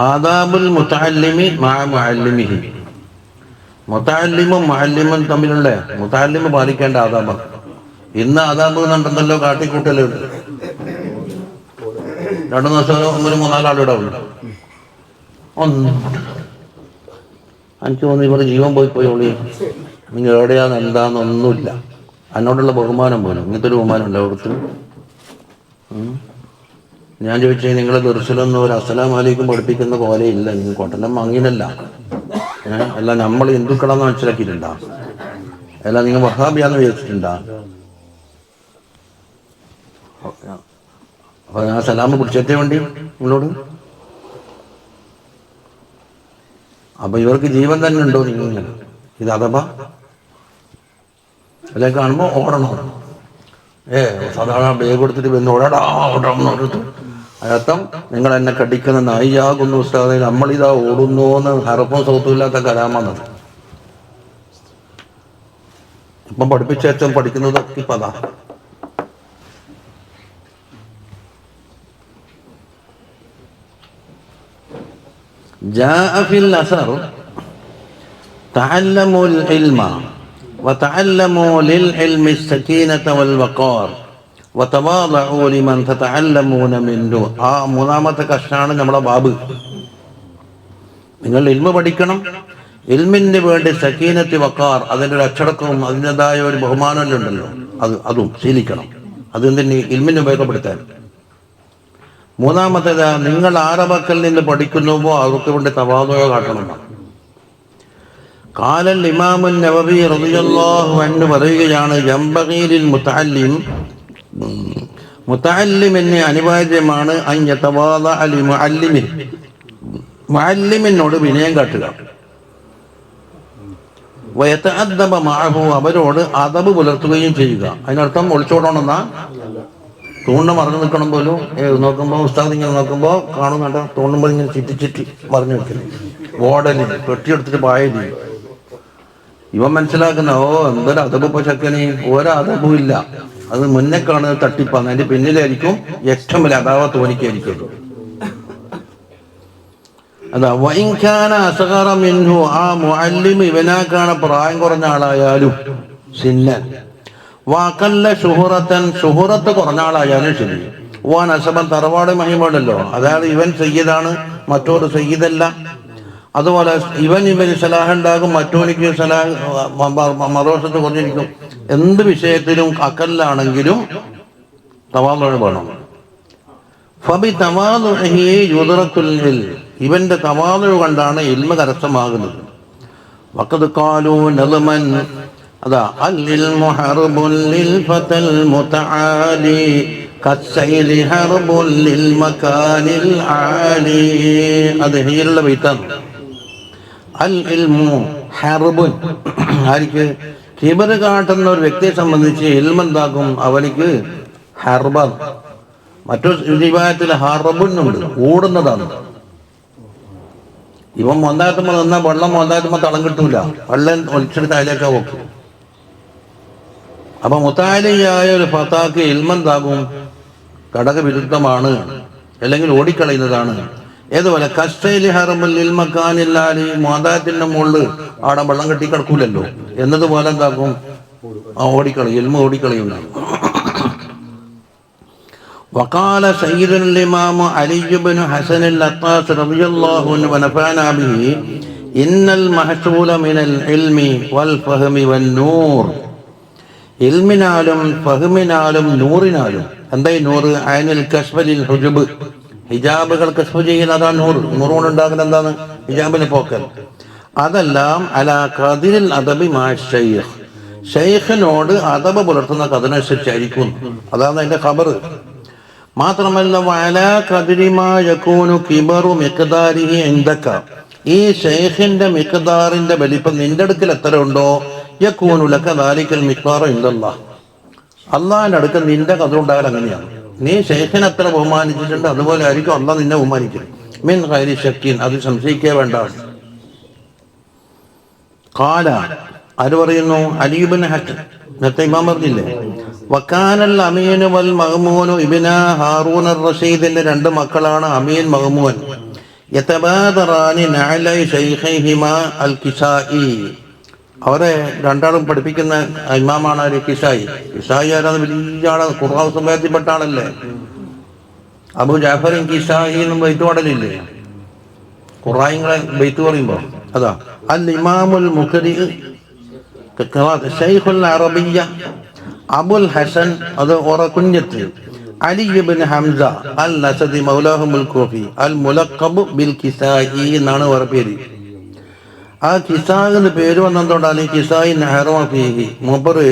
ആദാബുൽ മുതഅല്ലിമി മഅ മുഅല്ലിമിഹി. മുതഅല്ലിമും മുഅല്ലിമും തമ്മിലുള്ള മുതഅല്ലിമ് പാലിക്കേണ്ട ആദാബാണ്. ഇന്ന് ആദാബ് എന്നുണ്ടല്ലോ കാട്ടിക്കൂട്ടലുണ്ട്. രണ്ടു ദിവസം ഒരു മൂന്നാലാളിവിടെ ഉണ്ട്. എനിക്ക് തോന്നുന്നു ഇവർ ജീവൻ പോയി ഒളി നിങ്ങൾ എവിടെയാന്ന് എന്താന്നൊന്നുമില്ല. എന്നോടുള്ള ബഹുമാനം പോലും ഇങ്ങനത്തെ ഒരു ബഹുമാനം ഉണ്ട് അവിടുത്തെ. ഞാൻ ചോദിച്ചേ നിങ്ങൾ ദർശനമൊന്നും ഒരു അസ്സലാമു അലൈക്കും പഠിപ്പിക്കുന്ന പോലെ ഇല്ല. നിങ്ങൾ കൊട്ടലം വാങ്ങിനല്ല. അല്ല നമ്മൾ ഹിന്ദുക്കളാന്ന് മനസ്സിലാക്കിയിട്ടുണ്ടാ? അല്ല നിങ്ങൾ വഹാബിയാന്ന് വിചാരിച്ചിട്ടുണ്ടാ? അപ്പൊ ഞാൻ സലാമ് പിടിച്ചേറ്റേ വേണ്ടി നിങ്ങളോട്. അപ്പൊ ഇവർക്ക് ജീവൻ തന്നെ ഉണ്ടോ നിങ്ങൾ? ഇത് അഥവാ അല്ലെ കാണുമ്പോ ഓടണം. സാധാരണ ബേഗ് കൊടുത്തിട്ട് പിന്നെ ഓടാന്ന് ഓടത്ത് അർത്ഥം നിങ്ങൾ എന്നെ കടിക്കുന്ന നായിയാകുന്നു ഉസ്താദെ, നമ്മളിതാ ഓടുന്നോന്ന് ഹറപ്പും സൗത്തും ഇല്ലാത്ത കലാമെന്നത്. ഇപ്പം പഠിപ്പിച്ചേറ്റം പഠിക്കുന്നതൊക്കെ ഇപ്പം അതാ. جاء في الأثر تعلموا العلم وتعلموا للعلم السكينة والوقار وتواضعوا لمن تتعلمون منه. ആ മൂന്നാമത്തെ കഷ്ണാണ് നമ്മുടെ ബാബ്. നിങ്ങൾ ഇൽമ പഠിക്കണം. ഇൽമിന് വേണ്ടി സക്കീനത്ത് വക്കാർ, അതിൻ്റെ ഒരു അച്ചടക്കവും അതിൻ്റെതായ ഒരു ബഹുമാനം ഉണ്ടല്ലോ, അതും ശീലിക്കണം. അതെന്തിന്? ഇൽമിന് ഉപയോഗപ്പെടുത്താൻ. മൂന്നാമത്തേത്, നിങ്ങൾ ആരവക്കൽ നിന്ന് പഠിക്കുന്നുവോ അവർക്ക് വേണ്ടി തവാദുഅ കാട്ടണമെന്നാണ്. ഖാലൽ ഇമാമുൻ നവവി റളിയല്ലാഹു അൻഹു പറയുകയാണ്, യംബഗീ ലിൽ മുതഅല്ലിം, മുതഅല്ലിമിന് അനിവാര്യമാണ് അൻ യതവാദഅ ലി മുഅല്ലിമിഹി, മുഅല്ലിമിനോട് വിനയം കാട്ടുക. വയതഅദ്ദബ മഅഹു, അവരോട് അദബ് പുലർത്തുകയും ചെയ്യുക. അതിനർത്ഥം ഒളിച്ചോടണമെന്നാ? തൂണ് മറന്നു നിൽക്കണം പോലും. നോക്കുമ്പോൾ ഉസ്താദ് ഇങ്ങനെ നോക്കുമ്പോൾ കാണുന്നുണ്ട്, തോന്നുമ്പോൾ ഇങ്ങനെ ചുറ്റി മറിഞ്ഞു നിൽക്കല്, ഓടല്, പെട്ടിയെടുത്തിട്ട് പായല്. ഇവൻ മനസ്സിലാക്കുന്ന എന്തൊരു അതബ് ചക്കനി, ഓരോ അതബും ഇല്ല. അത് മുന്നേ കാണുന്നത് തട്ടിപ്പാണ്, അതിന്റെ പിന്നിലായിരിക്കും ഏറ്റവും വലിയ അതാവ തോന്നിക്കായിരിക്കും. അതാ വൈൻഖാന അസഗറ മിൻഹു, ആ മുഅല്ലിം ഇവനാക്കാണ് പ്രായം കുറഞ്ഞ ആളായാലും സിന്നൻ, വാക്കല്ല ഷുഹറത്തൻ, ഷുഹറത്ത് കുറഞ്ഞ ആളായാലും ശരി, വാൻ അസബൻ, തറവാട് മഹിമയുണ്ടല്ലോ, അതായത് ഇവൻ സയ്യിദാണ് മറ്റൊരു സയ്യിദല്ല. അതുപോലെ ഇവന് സലാഹ് ഉണ്ടാകും, മറ്റോനിക്ക് സലാഹ് മറുവശത്ത് കുറഞ്ഞിരിക്കും. എന്ത് വിഷയത്തിലും അക്കല്ലാണെങ്കിലും തവാദുഅ് വേണം. ഫബി തവാദുഇഹി യുദ്റകുൽ ഇൽം, ഇവന്റെ തവാദുഅ് കൊണ്ടാണ് ഇൽമ കരസ്ഥമാകുന്നത്. വഖദ് ഖാലൂ നദ്മൻ, അതാ അൽഇൽമു ഹർബുൻ ലിൽ ഫതൽ മുതആലി കസ്സൈലി ഹർബുൻ ലിൽ മകാനിൽ ആലി. അത് ഹീലുള്ള ബൈത്താണ്. അൽ ഇൽമു ഹർബുൻ, ആർക്ക്? കിബർ കാട്ടുന്ന ഒരു വ്യക്തിയെ സംബന്ധിച്ച് ഇൽമ എന്താക്കും? അവനിക്ക് ഹർബൻ. മറ്റൊരു റിവായത്തിൽ ഹർബുന്നുണ്ട്, ഓടുന്നതാണ്. ഇവൻ മൊന്തായത്തുമ്പോൾ നിന്നാൽ വെള്ളം മൊന്തായത്തുമ്പോൾ തളം കിട്ടൂല, വെള്ളം ഒളിച്ചെടുത്ത് അതിലേക്കാ വെക്കും. അപ്പൊ മുതാലിയായ ഒരു ഫതാക്ക് ഇൽമെന്താകും? ഘടകവിരുദ്ധമാണ്, അല്ലെങ്കിൽ ഓടിക്കളയുന്നതാണ്. ഏതുപോലെ കസ്സൈലി ഹറബുൽ ലിൽ മകാനിൽ ആലി, മോദായത്തിന്റെ മുകളിൽ ആടെ വെള്ളം കെട്ടി കിടക്കൂലല്ലോ എന്നതുപോലെ എന്താക്കും? ഓടിക്കളയും, ഇൽമ ഓടിക്കളയുണ്ടാകും. وقال سيدنا الإمام علي بن حسن الأطاس رضي الله عنه ونفعنا به إن المحصول من العلم والفهم والنور. ഇൽമിനാലും ഫഹ്മിനാലും നൂറിനാലും. എന്തായി നൂറ്? അയനിൽ കശ്ഫലിൽ ഹുജുബ്, ഹിജാബുകൾ കശ്ഫ് ചെയ്യുന്ന അതാണ് നൂറ്. നൂറുകൊണ്ട് ഉണ്ടാകുന്ന എന്താണ്? ഹിജാബിന് പോക്കൽ. അതെല്ലാം അലാ ഖദിരിൽ അദബി മാ ശൈഖ്, ഷെയ്ഖിനോട് അദബ് പുലർത്തുന്ന കഥനനുസരിച്ചായിരിക്കും. അതാണ് അതിന്റെ ഖബർ. മാത്രമല്ല വഅലാ ഖദിരി മാ യകൂനു കിബറു മിഖ്ദാരിഹി ഇൻദക, ഈ ഷെയ്ഖിന്റെ മിഖ്ദാറിന്റെ വലിപ്പം നിന്റെ അടുക്കൽ എത്ര ഉണ്ടോ, യകൂനു ലക ദാലികൽ മിഖ്ദാറു ഇൻദല്ലാഹ്, അള്ളാഹിന്റെ അടുക്കൽ നിന്റെ കഥ ഉണ്ടായാൽ അങ്ങനെയാണ്. നീ ഷെയ്ഖിനെ എത്ര ബഹുമാനിച്ചിട്ടുണ്ട് അതുപോലെ ആയിരിക്കും അള്ളാഹ് നിന്നെ ബഹുമാനിക്കുന്നത്. മിൻ ഗൈരി ശക്കിൻ, അത് സംശയിക്കേ വേണ്ട. ഖാല, ആര് പറയുന്നു? അലി ഇബ്നു ഹസൻ, നേരത്തെ ഇമാം പറഞ്ഞില്ലേ, വക്കാനൽ അമീൻ വൽ മഹ്മൂൻ ഇബ്ന ഹാറൂൻ അർ റഷീദിന്റെ രണ്ട് മക്കളാണ് അമീൻ മഹ്മൂൻ. യതബാദറാനി നഅലൈ ശൈഖൈഹിമാ അൽ കിസായി. അവരെ രണ്ടാളും പഠിപ്പിക്കുന്ന ഇമാമാണ് ആര്? കിസായി. കിസായി ആരാണ്? വലിയ ആളാണ്, ഖുർആൻ സമുദായത്തിൽപ്പെട്ട ആളല്ലേ. അബൂ ജഅഫറിൻ കിസായി എന്നും ബൈത്ത് പാടലില്ലേ ഖുർആനിങ്ങളെ ബൈത്ത് പറയുമ്പോൾ? അതാ അൽ ഇമാമുൽ മുഖരി ശൈഖുൽ അറബിയ്യ അബുൽ ഹസൻ, അത് ഓറ കുഞ്ഞത്ത് അലി ഇബ്നു ഹംസ അൽ അസദി മൗലാഹുൽ കൂഫി അൽ മുലഖബ് ബിൽ കിസായി എന്നാണ് അവരുടെ പേര്. ആ കിസാഇന് പേര് വന്നതുകൊണ്ടാണ് കിസായി നെഹ്റമാഫി. മൂപ്പറ്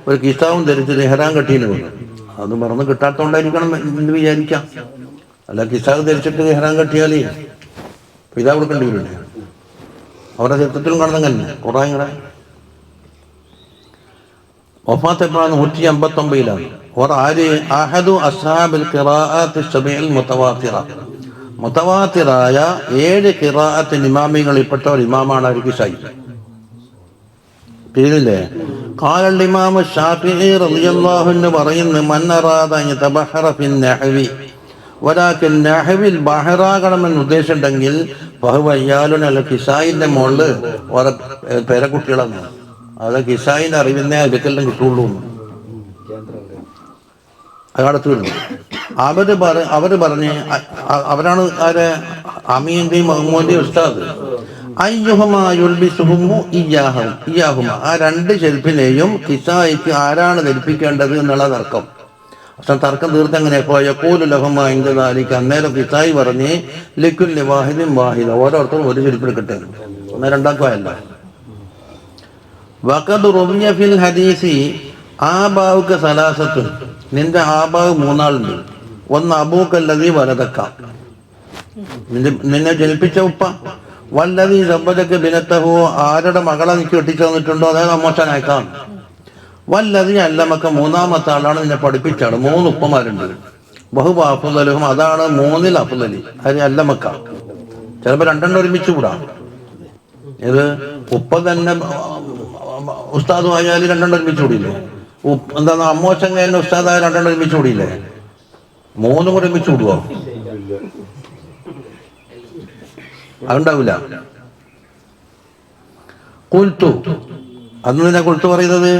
ഒരു കിസാവും ധരിച്ചത് ഇഹ്റാം കെട്ടീന് പോകുന്നത്. അത് മറന്ന് കിട്ടാത്തോണ്ടായിരിക്കണം എന്ന് വിചാരിക്കാം. അല്ല, കിസാവ് ധരിച്ചിട്ട് ഇഹ്റാം കെട്ടിയാൽ പിതാ കൊടുക്കേണ്ടി വരില്ലേ? അവരുടെ ചരിത്രത്തിലും കാണുന്നങ്ങനെ ഖുർആനികളെ വഫാത്ത് എപ്പോഴാണ്? 159 ഓർ ആര്? അഹദു അസ്ഹാബിൽ ഖിറാഅത്തി സബഇൽ മുതവാത്തിറ. മുതവാത്തിറായ 7 ഖിറാഅത്ത് ഇമാമികളിൽപ്പെട്ട ഒരു ഇമാമാണ് ആര്? കിസായി. പേരില്ലേ? ഖാലൽ ഇമാം ശാഫിഈ റളിയല്ലാഹു അൻഹു പറയുന്നു, മൻ അറാദ അൻ യതബഹറ ഫിൻ നഹ്വി, വലാകിൻ നഹ്വിൽ ബഹറാകണമെന്ന് ഉദ്ദേശമുണ്ടെങ്കിൽ ഫഹുവ യാലുൻ അൽ കിസായിന്റെ മോള് ഓരോ പേരക്കുട്ടികളാണ്. അത് കിസായിന്റെ അറിവിനെ അതൊക്കെല്ലാം കിട്ടുള്ളൂ. അകാലത്ത് അവര് പറഞ്ഞ് അവരാണ് ആരെ? അമീന്റെയും മഹ്മൂദിന്റെയും ഉസ്താദ്. ഇയ്യാഹുമ, ആ 2 ചെരുപ്പിനെയും കിസായിക്ക് ആരാണ് ധരിപ്പിക്കേണ്ടത് എന്നുള്ള തർക്കം. പക്ഷെ തർക്കം തീർത്തെങ്ങനെ? യഖൂലുലഹുമാഇൻദാലിക, അന്നേരം കിസായി പറഞ്ഞ് ലിക്കുല്ലി വാഹിദിൻ വാഹിദ, ഓരോരുത്തരും ഒരു ചെരുപ്പെടുക്കട്ടെ. എന്നാൽ രണ്ടാക്കുമല്ല. വഖദ് റുവിയ ഫിൽ ഹദീസി ആബാഉക സലാസത്തുൻ, നിന്റെ ആബാവ് 3 ആളുണ്ട്. ഒന്ന് അബൂക്കല്ലദീ വലദക, നിന്നെ ജനിപ്പിച്ച ഉപ്പ. വല്ലദീ സബ്ബദക ബിനതഹു, ആരുടെ മകളെ നീ കെട്ടിച്ചു തന്നിട്ടുണ്ടോ അതായത് അമ്മോശനായേക്കാം. വല്ലദീ അല്ലമക, 3ാമത്തെ ആളാണ് നിന്നെ പഠിപ്പിച്ച ആള്. 3 ഉപ്പമാരുണ്ട്. ബഹുവ അഫ്ളലുഹും, അതാണ് 3ൽ അഫ്ളലി. അത് അല്ലമക്ക. ചിലപ്പോൾ 2 ഒരുമിച്ച് കൂടാ. ഇത് ഉപ്പ തന്നെ ഉസ്താദും ആയാലും 2 ഒരുമിച്ച് കൂടിയില്ലേ? എന്താണ് അമ്മോശൻ തന്നെ ഉസ്താദായ 2 ഒരുമിച്ച് കൂടിയില്ലേ? 3 കൂടെ ഒരുമിച്ച് കൂടുവോ? അതുണ്ടാവില്ല. കുൽത്തു, അന്ന് നിന്നെ കുൽത്തു പറയുന്നത്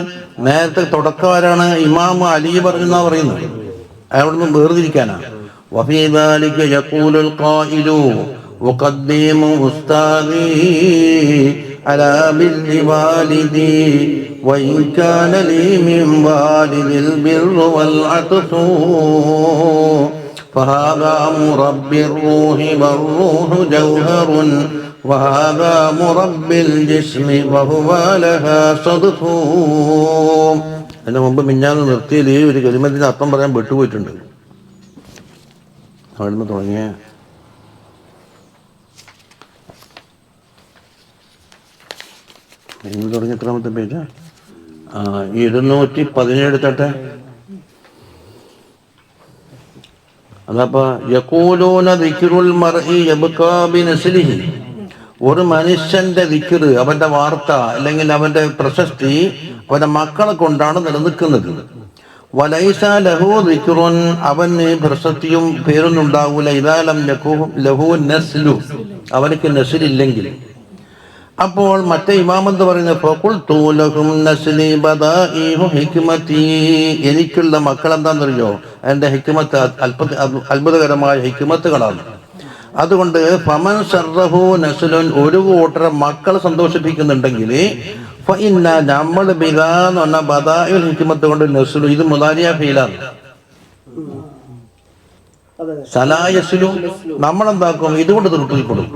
നേരത്തെ തുടക്കം ആരാണ്? ഇമാം അലി പറഞ്ഞാ പറയുന്നത്. അവിടുന്ന് വേർതിരിക്കാനാ. വഫീ ദാലിക യഖൂലുൽ ഖായിലു വഖദ്ദിമു ഉസ്താദി അലാ ബിൽ വാലിദി വഇൻ കാന ലീ മിൻ വാലിദിൽ ബിർറു വൽ അത്ഫു ഫഹാദാ മുറബ്ബിർ റൂഹി വർ-റൂഹു ജൗഹറുൻ വഹാദാ മുറബ്ബിൽ ജിസ്മി വഹുവ ലഹാ സദ്ഫു. അതിന് മുമ്പ് മിഞ്ഞാന്ന് നിർത്തിയിൽ ഒരു കലിമത്തിന്റെ അർത്ഥം പറയാൻ വിട്ടുപോയിട്ടുണ്ട്. അവിടുന്ന് തുടങ്ങിയ തുടങ്ങി എത്രാമത്തെ പേജാ? 217 തട്ടെ. അതപ്പോ യഖൂലൂന ദിക്റുൽ മർഇ യബ്കാ ബിനസ്ലിഹി, ഒരു മനുഷ്യന്റെ ദിക്ർ, അവന്റെ വാർത്ത അല്ലെങ്കിൽ അവന്റെ പ്രശസ്തി അവന്റെ മക്കളെ കൊണ്ടാണ് നിലനിൽക്കുന്നത്. വലൈസ ലഹു ദിക്റുൻ, അവന് പ്രശസ്തിയും പേരൊന്നും ഉണ്ടാവൂല. ഇദാ ലം യകുൻ ലഹു നസ്ലു, അവനക്ക് നസ്ലില്ലെങ്കിൽ. അപ്പോൾ മറ്റേ ഇമാമെന്ന് പറയുന്നത് ഫഖുൽതു ലഹും നസ്ലി ബദാഇഹു ഹിക്മതി, എനിക്കുള്ള മക്കൾ എന്താണെന്നറിയോ? എൻ്റെ ഹിക്മത്ത് അത്ഭുതകരമായ ഹിക്മത്തുകളാണ്. അതുകൊണ്ട് ഫമൻ സർറഹു നസ്ലുൻ, ഒരു കൂട്ടരെ മക്കൾ സന്തോഷിപ്പിക്കുന്നുണ്ടെങ്കിൽ ഫഇന്ന, നമ്മൾ ബിദാന്ന് പറഞ്ഞ ബദാഇൽ ഹിക്മത്ത് കൊണ്ട് നസ്ലു, ഇത് മുദാരിയ ഫീലാണ്. സലായസ്ലു, നമ്മളെന്താക്കും? ഇതുകൊണ്ട് തൃപ്തിപ്പെടും.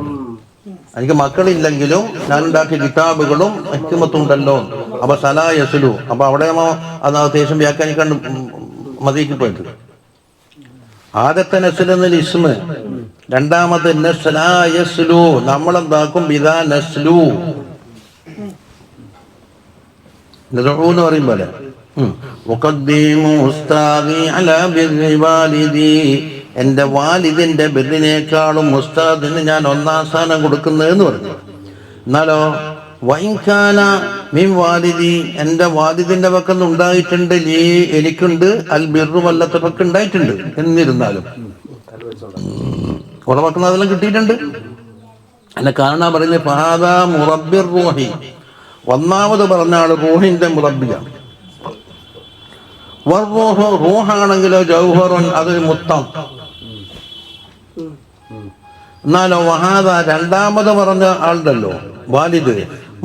എനിക്ക് മക്കളില്ലെങ്കിലും ഞാൻ ഉണ്ടാക്കിയ കിതാബുകളും ഹിക്മത്തുണ്ടല്ലോ. അപ്പൊ സലായസ്ലു, അപ്പൊ അവിടെ അത് അത്യാവശ്യം വ്യാഖ്യാനിക്കാണ്ട് മതിക്ക് പോയിട്ട് ആദ്യത്തെ നസ്ൽ എന്നൊരു ഇസ്മ, രണ്ടാമത്തെ നസ്ലായസ്ലു, നമ്മളെന്താക്കും? ബിദാ നസ്ലു എന്ന് പറയും പോലെ. എന്റെ വാലിദിന്റെ ബിറിനേക്കാളും ഉസ്താദിന് ഞാൻ 1ാം സ്ഥാനം കൊടുക്കുന്നതെന്ന് പറഞ്ഞു. എന്നാലോ വൈൻഖാന മീൻ വാലിദി, എന്റെ വാലിദിന്റെ പക്കന്ന് ഉണ്ടായിട്ടുണ്ട്, എനിക്കുണ്ട്, അൽ ബിറു വല്ലത്തെ പക്ക ഉണ്ടായിട്ടുണ്ട്. എന്നിരുന്നാലും ഉറവാക്കുന്ന അതെല്ലാം കിട്ടിയിട്ടുണ്ട്. അല്ല, കാരണം പറയുന്നത് ഫഹാദ മുറബ്ബിർ റൂഹി, ഒന്നാമത് പറഞ്ഞ ആള് റൂഹിന്റെ മുറബ്ബിയാണ്. വറൂഹു, റൂഹാണെങ്കിലോ ജൗഹറുൻ, അതൊരു മുത്തം. എന്നാലോ വഹാദ, രണ്ടാമത് പറഞ്ഞ ആളുണ്ടല്ലോ വാലിദ്,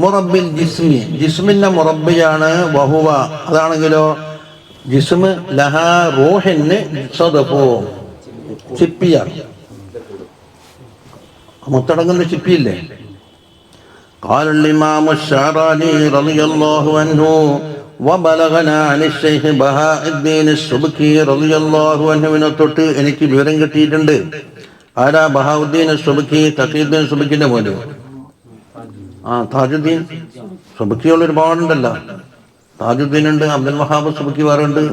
മുറബ്ബിൽ ജിസ്മി, ജിസ്മിന്റെ മുറബ്ബിയാണ്. വഹുവ, അതാണെങ്കിലോ ജിസ്മ് ലഹ റൂഹിന് സദഫു, ചിപ്പിയാണ്. മുത്തടങ്ങുന്ന ചിപ്പിയില്ലേ. قال الإمام الشعراني رضي الله عنه وبلغنا عن الشيخ بهاء الدين السبكي رضي الله عنه തൊട്ട് എനിക്ക് വിവരം കിട്ടിയിട്ടുണ്ട്. ആരാ? ബഹാഉദ്ദീൻ സുബ്കി, തഖീഉദ്ദീൻ സുബ്കിന്റെ മോന്. താജുദ്ദീൻ സുബ്കികൾ ഒരുപാടുണ്ടല്ലോ. താജുദ്ദീൻ ഉണ്ട്, അബ്ദുൽ വഹാബ് സുബ്കി വേറെ ഉണ്ട്.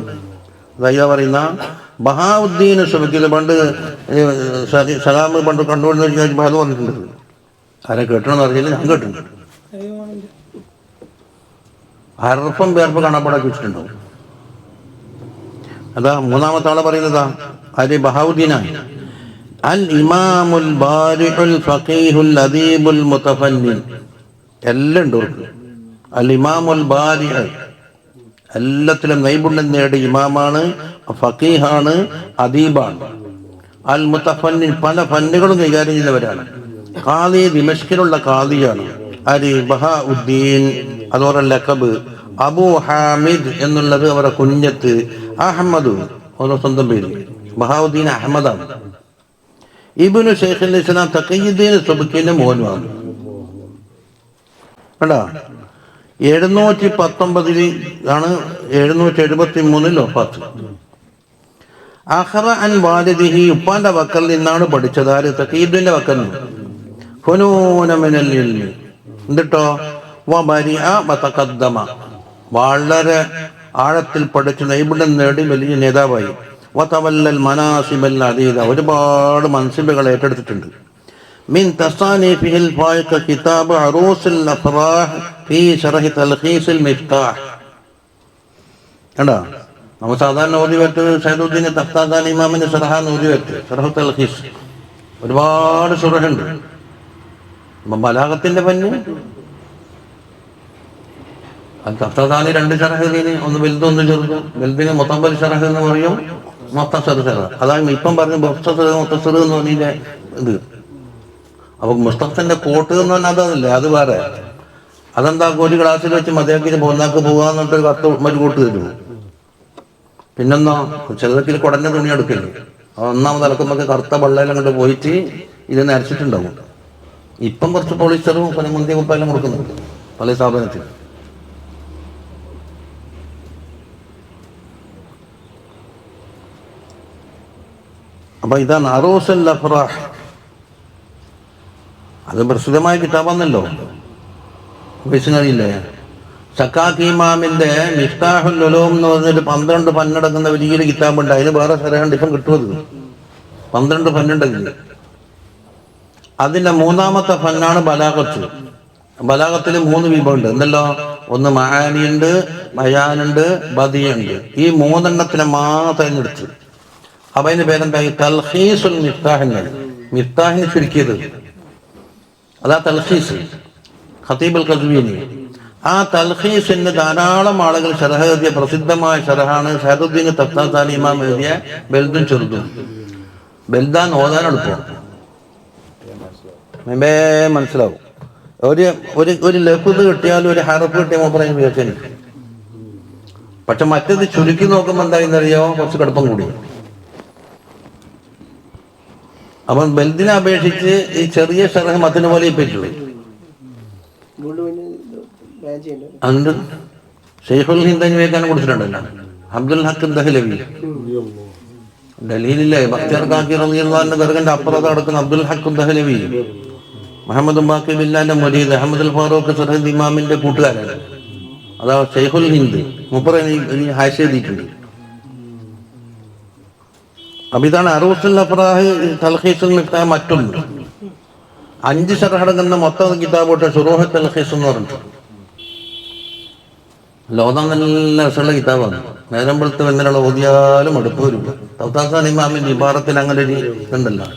അതയ്യാ പറയുന്ന ബഹാഉദ്ദീൻ സുബ്കിയിൽ പണ്ട് സലാം പണ്ട് കണ്ടുകൊണ്ടിരുന്ന അത് വന്നിട്ടുണ്ട്. ആരെ കേട്ടണമെന്ന് അറിയില്ല, ഞാൻ കേട്ടിട്ടുണ്ട്. ഹർഫും പേർപ്പ് കാണാപ്പാടാക്കി വെച്ചിട്ടുണ്ടാവും. അതാ മൂന്നാമത്തെ ആളെ പറയുന്നതാ ആര്? ബഹാഉദ്ദീനാണ്. അൽ ഇമാമുൽ ബാരിഉൽ ഫഖീഹുൽ അദീബുൽ മുതഫന്നിൻ, എല്ലാം ഉണ്ട് അവർക്ക്. അൽ ഇമാമുൽ ബാരിഉ, എല്ലാത്തിലും നൈപുണ്യം നേടിയ ഇമാമാണ്, ഫഖീഹാണ്, അദീബാണ്. അൽ മുതഫന്നിൻ, പല ഫന്നുകളും കൈകാര്യം ചെയ്യുന്നവരാണ്. ഖാദി, ദിമഷ്കിലുള്ള ഖാദിയാണ്. ആര്? ബഹാഉദ്ദീൻ. അതോടെ ലഖബ് അബു ഹാമിദ് എന്നുള്ളത് അവരുടെ കുഞ്ഞത്ത്. അഹമ്മദ് ഓരോ സ്വന്തം പേര്. ബഹാഉദ്ദീൻ അഹമ്മദാണ്. ഇബ്നു ശൈഖുൽ ഇസ്ലാം തഖിയുദ്ദീൻ സുബ്കിന്റെ മോനുമാണ്. കേട്ടാ, 719 ആണ് 773 വഫാത്ത്. അഖറ അൻ വാലിദിഹി, ഉപ്പാന്റെ വക്കൽ നിന്നാണ് പഠിച്ചത്. ആര്? തഖിയുദ്ദീന്റെ വക്കൽ നിന്ന്. ഫുനൂന മിനൽ ഇൽമി, എന്നിട്ടോ വബരിഅ വതഖദ്ദമ, വളരെ ആഴത്തിൽ പഠിച്ച് നൈപുണ്യം നേടി വലിയ നേതാവായി. വതവല്ലൽ മനാസിബൽ അദീദ, ഒരുപാട് മൻസിബുകൾ ഏറ്റെടുത്തിട്ടുണ്ട്. മിൻ തസാനീഫിഹിൽ ഫായിഖ കിതാബ് അറൂസുൽ അഫ്റാഹ് ഫീ ശർഹി തൽഖീസുൽ മിഫ്താഹ്. കണ്ടാ, നമ്മൾ സാധാരണ ഓതി വെട്ട് സൈദുദ്ദീൻ തഖ്താദാനി ഇമാമിന്റെ ശർഹാണ് ഓതി വെട്ട്, ശർഹു തൽഖീസ്. ഒരുപാട് ശർഹുണ്ട്. ബലാഗത്തിന്റെ പന്നു തഖ്താദാനി 2 ശർഹീന്, ഒന്ന് വലുതും ഒന്ന് ചെറുതും. വലുതിന് മുത്തമ്പൽ ശർഹ് എന്ന് പറയും, മുഖ്തസർ ശർഹ്. അതാണ് ഇപ്പം പറഞ്ഞു മുഖ്തസർ മുഖ്തസർ എന്ന് പറഞ്ഞ ഇത്. അപ്പൊ മുസ്തഫന്റെ കോട്ട് എന്ന് പറഞ്ഞാൽ അതല്ലേ, അത് വേറെ. അതെന്താ, ഒരു ക്ലാസ്സിൽ വെച്ച് മതിയാക്കി പോന്നാക്ക് പോകാന്നിട്ട് കത്ത് മറ്റു കോട്ട് തരും. പിന്നെന്നോ ചിലതൊക്കെ കുടഞ്ഞ തുണി എടുക്കല്ലേ, ഒന്നാമത് അലക്കുമ്പോ കറുത്ത വെള്ളയെല്ലാം കൊണ്ട് പോയിട്ട് ഇത് നരച്ചിട്ടുണ്ടാവും. ഇപ്പം കുറച്ച് പോളിസ്റ്ററും പിന്നെ മുന്തിയ കുപ്പായെല്ലാം കൊടുക്കുന്നുണ്ട് പല സ്ഥാപനത്തിൽ. അപ്പൊ ഇതാണ് അറൂസുൽ അഫ്റാഹ്. അത് പ്രസിദ്ധമായ കിതാബാന്നല്ലോ, ഉപയോഗിച്ചില്ലേ. സക്കാക്കി ഇമാമിന്റെ മിഫ്താഹുൽ ഉലൂം എന്ന് പറഞ്ഞൊരു 12 പന്നടക്കുന്ന വലിയൊരു കിതാബുണ്ട്. അതിന് വേറെ ശരഹുണ്ട്, ഇപ്പം കിട്ടുമത് 12 പന്നുണ്ടെങ്കിൽ. അതിന്റെ 3ാമത്തെ ഫന്നാണ് ബലാഗത്ത്. ബലാഗത്തിൽ 3 വിഭവമുണ്ട്. എന്തല്ലോ, ഒന്ന് മആനിയുണ്ട്, ബയാനുണ്ട്, ബദിയുണ്ട്. ഈ 3 എണ്ണത്തിനെ മാത്രം എടുത്ത്. അപ്പൊ അതിന്റെ പേരെന്തായി? തൽഖീസുൽ മിഫ്താഹ്. മിഫ്താഹിന് ചുരുക്കിയത് അതാ തൽഖീസ്, ഖതീബുൽ ഖസ്വീനി. ആ തൽഖീസിന് ധാരാളം ആളുകൾ ശർഹ് എഴുതിയ പ്രസിദ്ധമായ ശർഹാണ് സൈദുദ്ദീൻ തഖ്താദാനി ഇമാം എഴുതിയ ബൽദും ചെറുതും. ബൽദാൻ ഓതാൻ എളുപ്പം, മനസ്സിലാവും. ഒരു ലഫ്ദ് കിട്ടിയാലും ഒരു ഹർഫ് കിട്ടിയ മൂപ്പറ ഉപയോഗിക്കാൻ. പക്ഷെ മറ്റേത് ചുരുക്കി നോക്കുമ്പോൾ എന്തായെന്നറിയോ, കുറച്ച് കടുപ്പം കൂടി. അപ്പം ബൽദിനെ അപേക്ഷിച്ച് ഈ ചെറിയ ശർഹ് മത്തിന് പോലെ പറ്റുള്ളൂ. അതുകൊണ്ട് ഷെയ്ഖുൽ ഹിന്ദാനി വേക്കാനും കൊടുത്തിട്ടുണ്ടല്ലോ, അബ്ദുൽ ഹക്ക് ദഹ്ലവി. ഡൽഹിയിലെ ബക്തിയാർ കാക്കി റളിയല്ലാഹു ദർഗന്റെ അപ്പുറത്ത് നടക്കുന്ന അബ്ദുൽ ഹക്ക് ദഹ്ലവി, മുഹമ്മദ് ബാക്കി ബില്ലാന്റെ മുരീദ് അഹമ്മദുൽ ഫാറൂഖ് സർഹദ് ഇമാമിന്റെ കൂട്ടുകാരാണ്. അതാ ഷെയ്ഖുൽ ഹിന്ദ്. മുപ്പറ ഹാഷ് എഴുതിയിട്ടുണ്ട്. അപ്പൊ ഇതാണ് അറൂസുൽ അഫ്റാഹ്, തൽഖീസുൽ മിഫ്താഹ്. മറ്റൊന്ന് 5 ശർഹടങ്ങുന്ന മൊത്തം കിതാബോട്ട് ശുറൂഹ് തൽഖീസ് എന്ന് പറഞ്ഞിട്ട് ലോകം നല്ല രസമുള്ള കിതാബാണ്. നേരമ്പളത്ത് വെന്നിലുള്ള ഓതിയാലും അടുപ്പ് വരില്ല. തഖ്താദാനി ഇമാമിന്റെ ഇബാറത്തിൽ അങ്ങനെ ഒരു ഇതുണ്ടല്ലോ.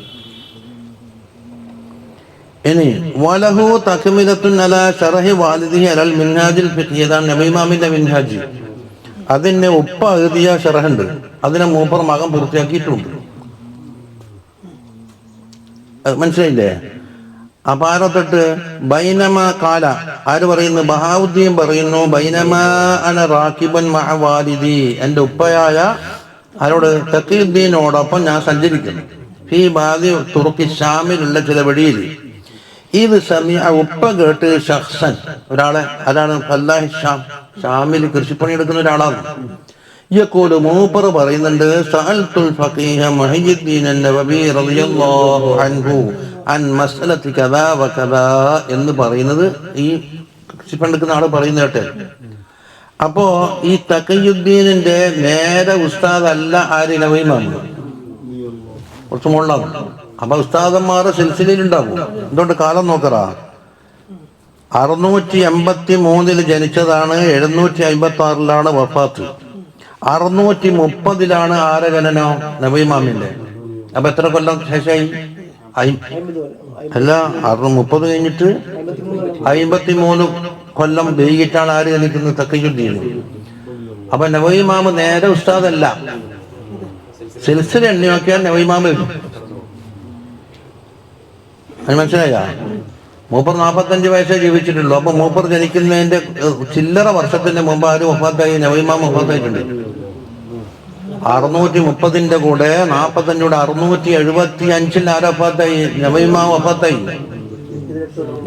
ഇനി വലഹു തക്മിലത്തുൻ അലാ ശറഹി വാലിദിഹി അലൽ മിൻഹാജിൽ ഫിഖ്ഹി, ഇതാണ് നബി ഇമാമിന്റെ മിൻഹാജ്. അതിന് ഉപ്പ എഴുതിയ ഷറഹുണ്ട്, അതിനെ മൂപ്പർ മകൻ പൂർത്തിയാക്കിയിട്ടുണ്ട്. മനസ്സിലായില്ലേ? അപ്പൊ ആരൊത്തിട്ട് ബൈനമ കാല, ആര് പറയുന്നു? ബഹാവുദ്ദീൻ പറയുന്നു, ബൈനമാ അന റാക്കിബൻ മഅ വാലിദി, എന്റെ ഉപ്പയായ ആരോട്? തഖിയുദ്ദീനോടൊപ്പം ഞാൻ സഞ്ചരിക്കുന്നു. ഫീ ബാദി തുർക്കി, ഷാമിലുള്ള ചില വഴിയിൽ. ഇത് സമയ ഉപ്പ കേട്ട് ഷഖ്സൻ, ഒരാളെ, അതാണ് ഫല്ലാഹി ഷാം, ഷാമിൽ കൃഷിപ്പണി എടുക്കുന്ന ഒരാളാണ്. യഖൂലു, മൂപ്പർ പറയുന്നുണ്ട്, സഅൽതുൽ ഫഖീഹ മുഹയ്യിദ്ദീൻ അൻ-നബവി റളിയല്ലാഹു അൻഹു അൻ മസ്അലതി കദാ വ കദാ എന്ന് പറയുന്നത് ഈ കൃഷിപ്പണി എടുക്കുന്ന ആള് പറയുന്ന കേട്ടെ. അപ്പോ ഈ തഖിയുദ്ദീനിന്റെ നേരെ ഉസ്താദ് അല്ല ആര്? നബി ഇമാം, കുറച്ച് മുകളിലാണ്. അപ്പൊ ഉസ്താദന്മാരുടെ സിൽസിലയിലുണ്ടാവും. എന്തുകൊണ്ട്? കാലം നോക്കറാ. 683 ജനിച്ചതാണ്, 756 വഫാത്ത്. 630 ആരെ ജനനം? നബി ഇമാമിന്റെ. അപ്പൊ എത്ര കൊല്ലം ശേഷമായി? അല്ല, 630 കഴിഞ്ഞിട്ട് 53 കൊല്ലം വൈകിട്ടാണ് ആര് ജനിക്കുന്നത്? തഖിയുദ്ദീൻ. അപ്പൊ നബി ഇമാം നേരെ ഉസ്താദല്ല. സിൽസില എണ്ണി നോക്കിയാൽ നബി ഇമാം വരും. മനസ്സിലായ? മൂപ്പർ 45 വയസ്സേ ജീവിച്ചിട്ടുള്ളൂ. അപ്പൊ മൂപ്പർ ജനിക്കുന്നതിന്റെ ചില്ലറ വർഷത്തിന്റെ മുമ്പ് ആര് വഫാത്തായി? നബി ഇമാം വഫാത്തായിട്ടുണ്ട്. 630 കൂടെ 45 കൂടെ 675 ആര് വഫാത്തായി? നബി ഇമാം വഫാത്തായി.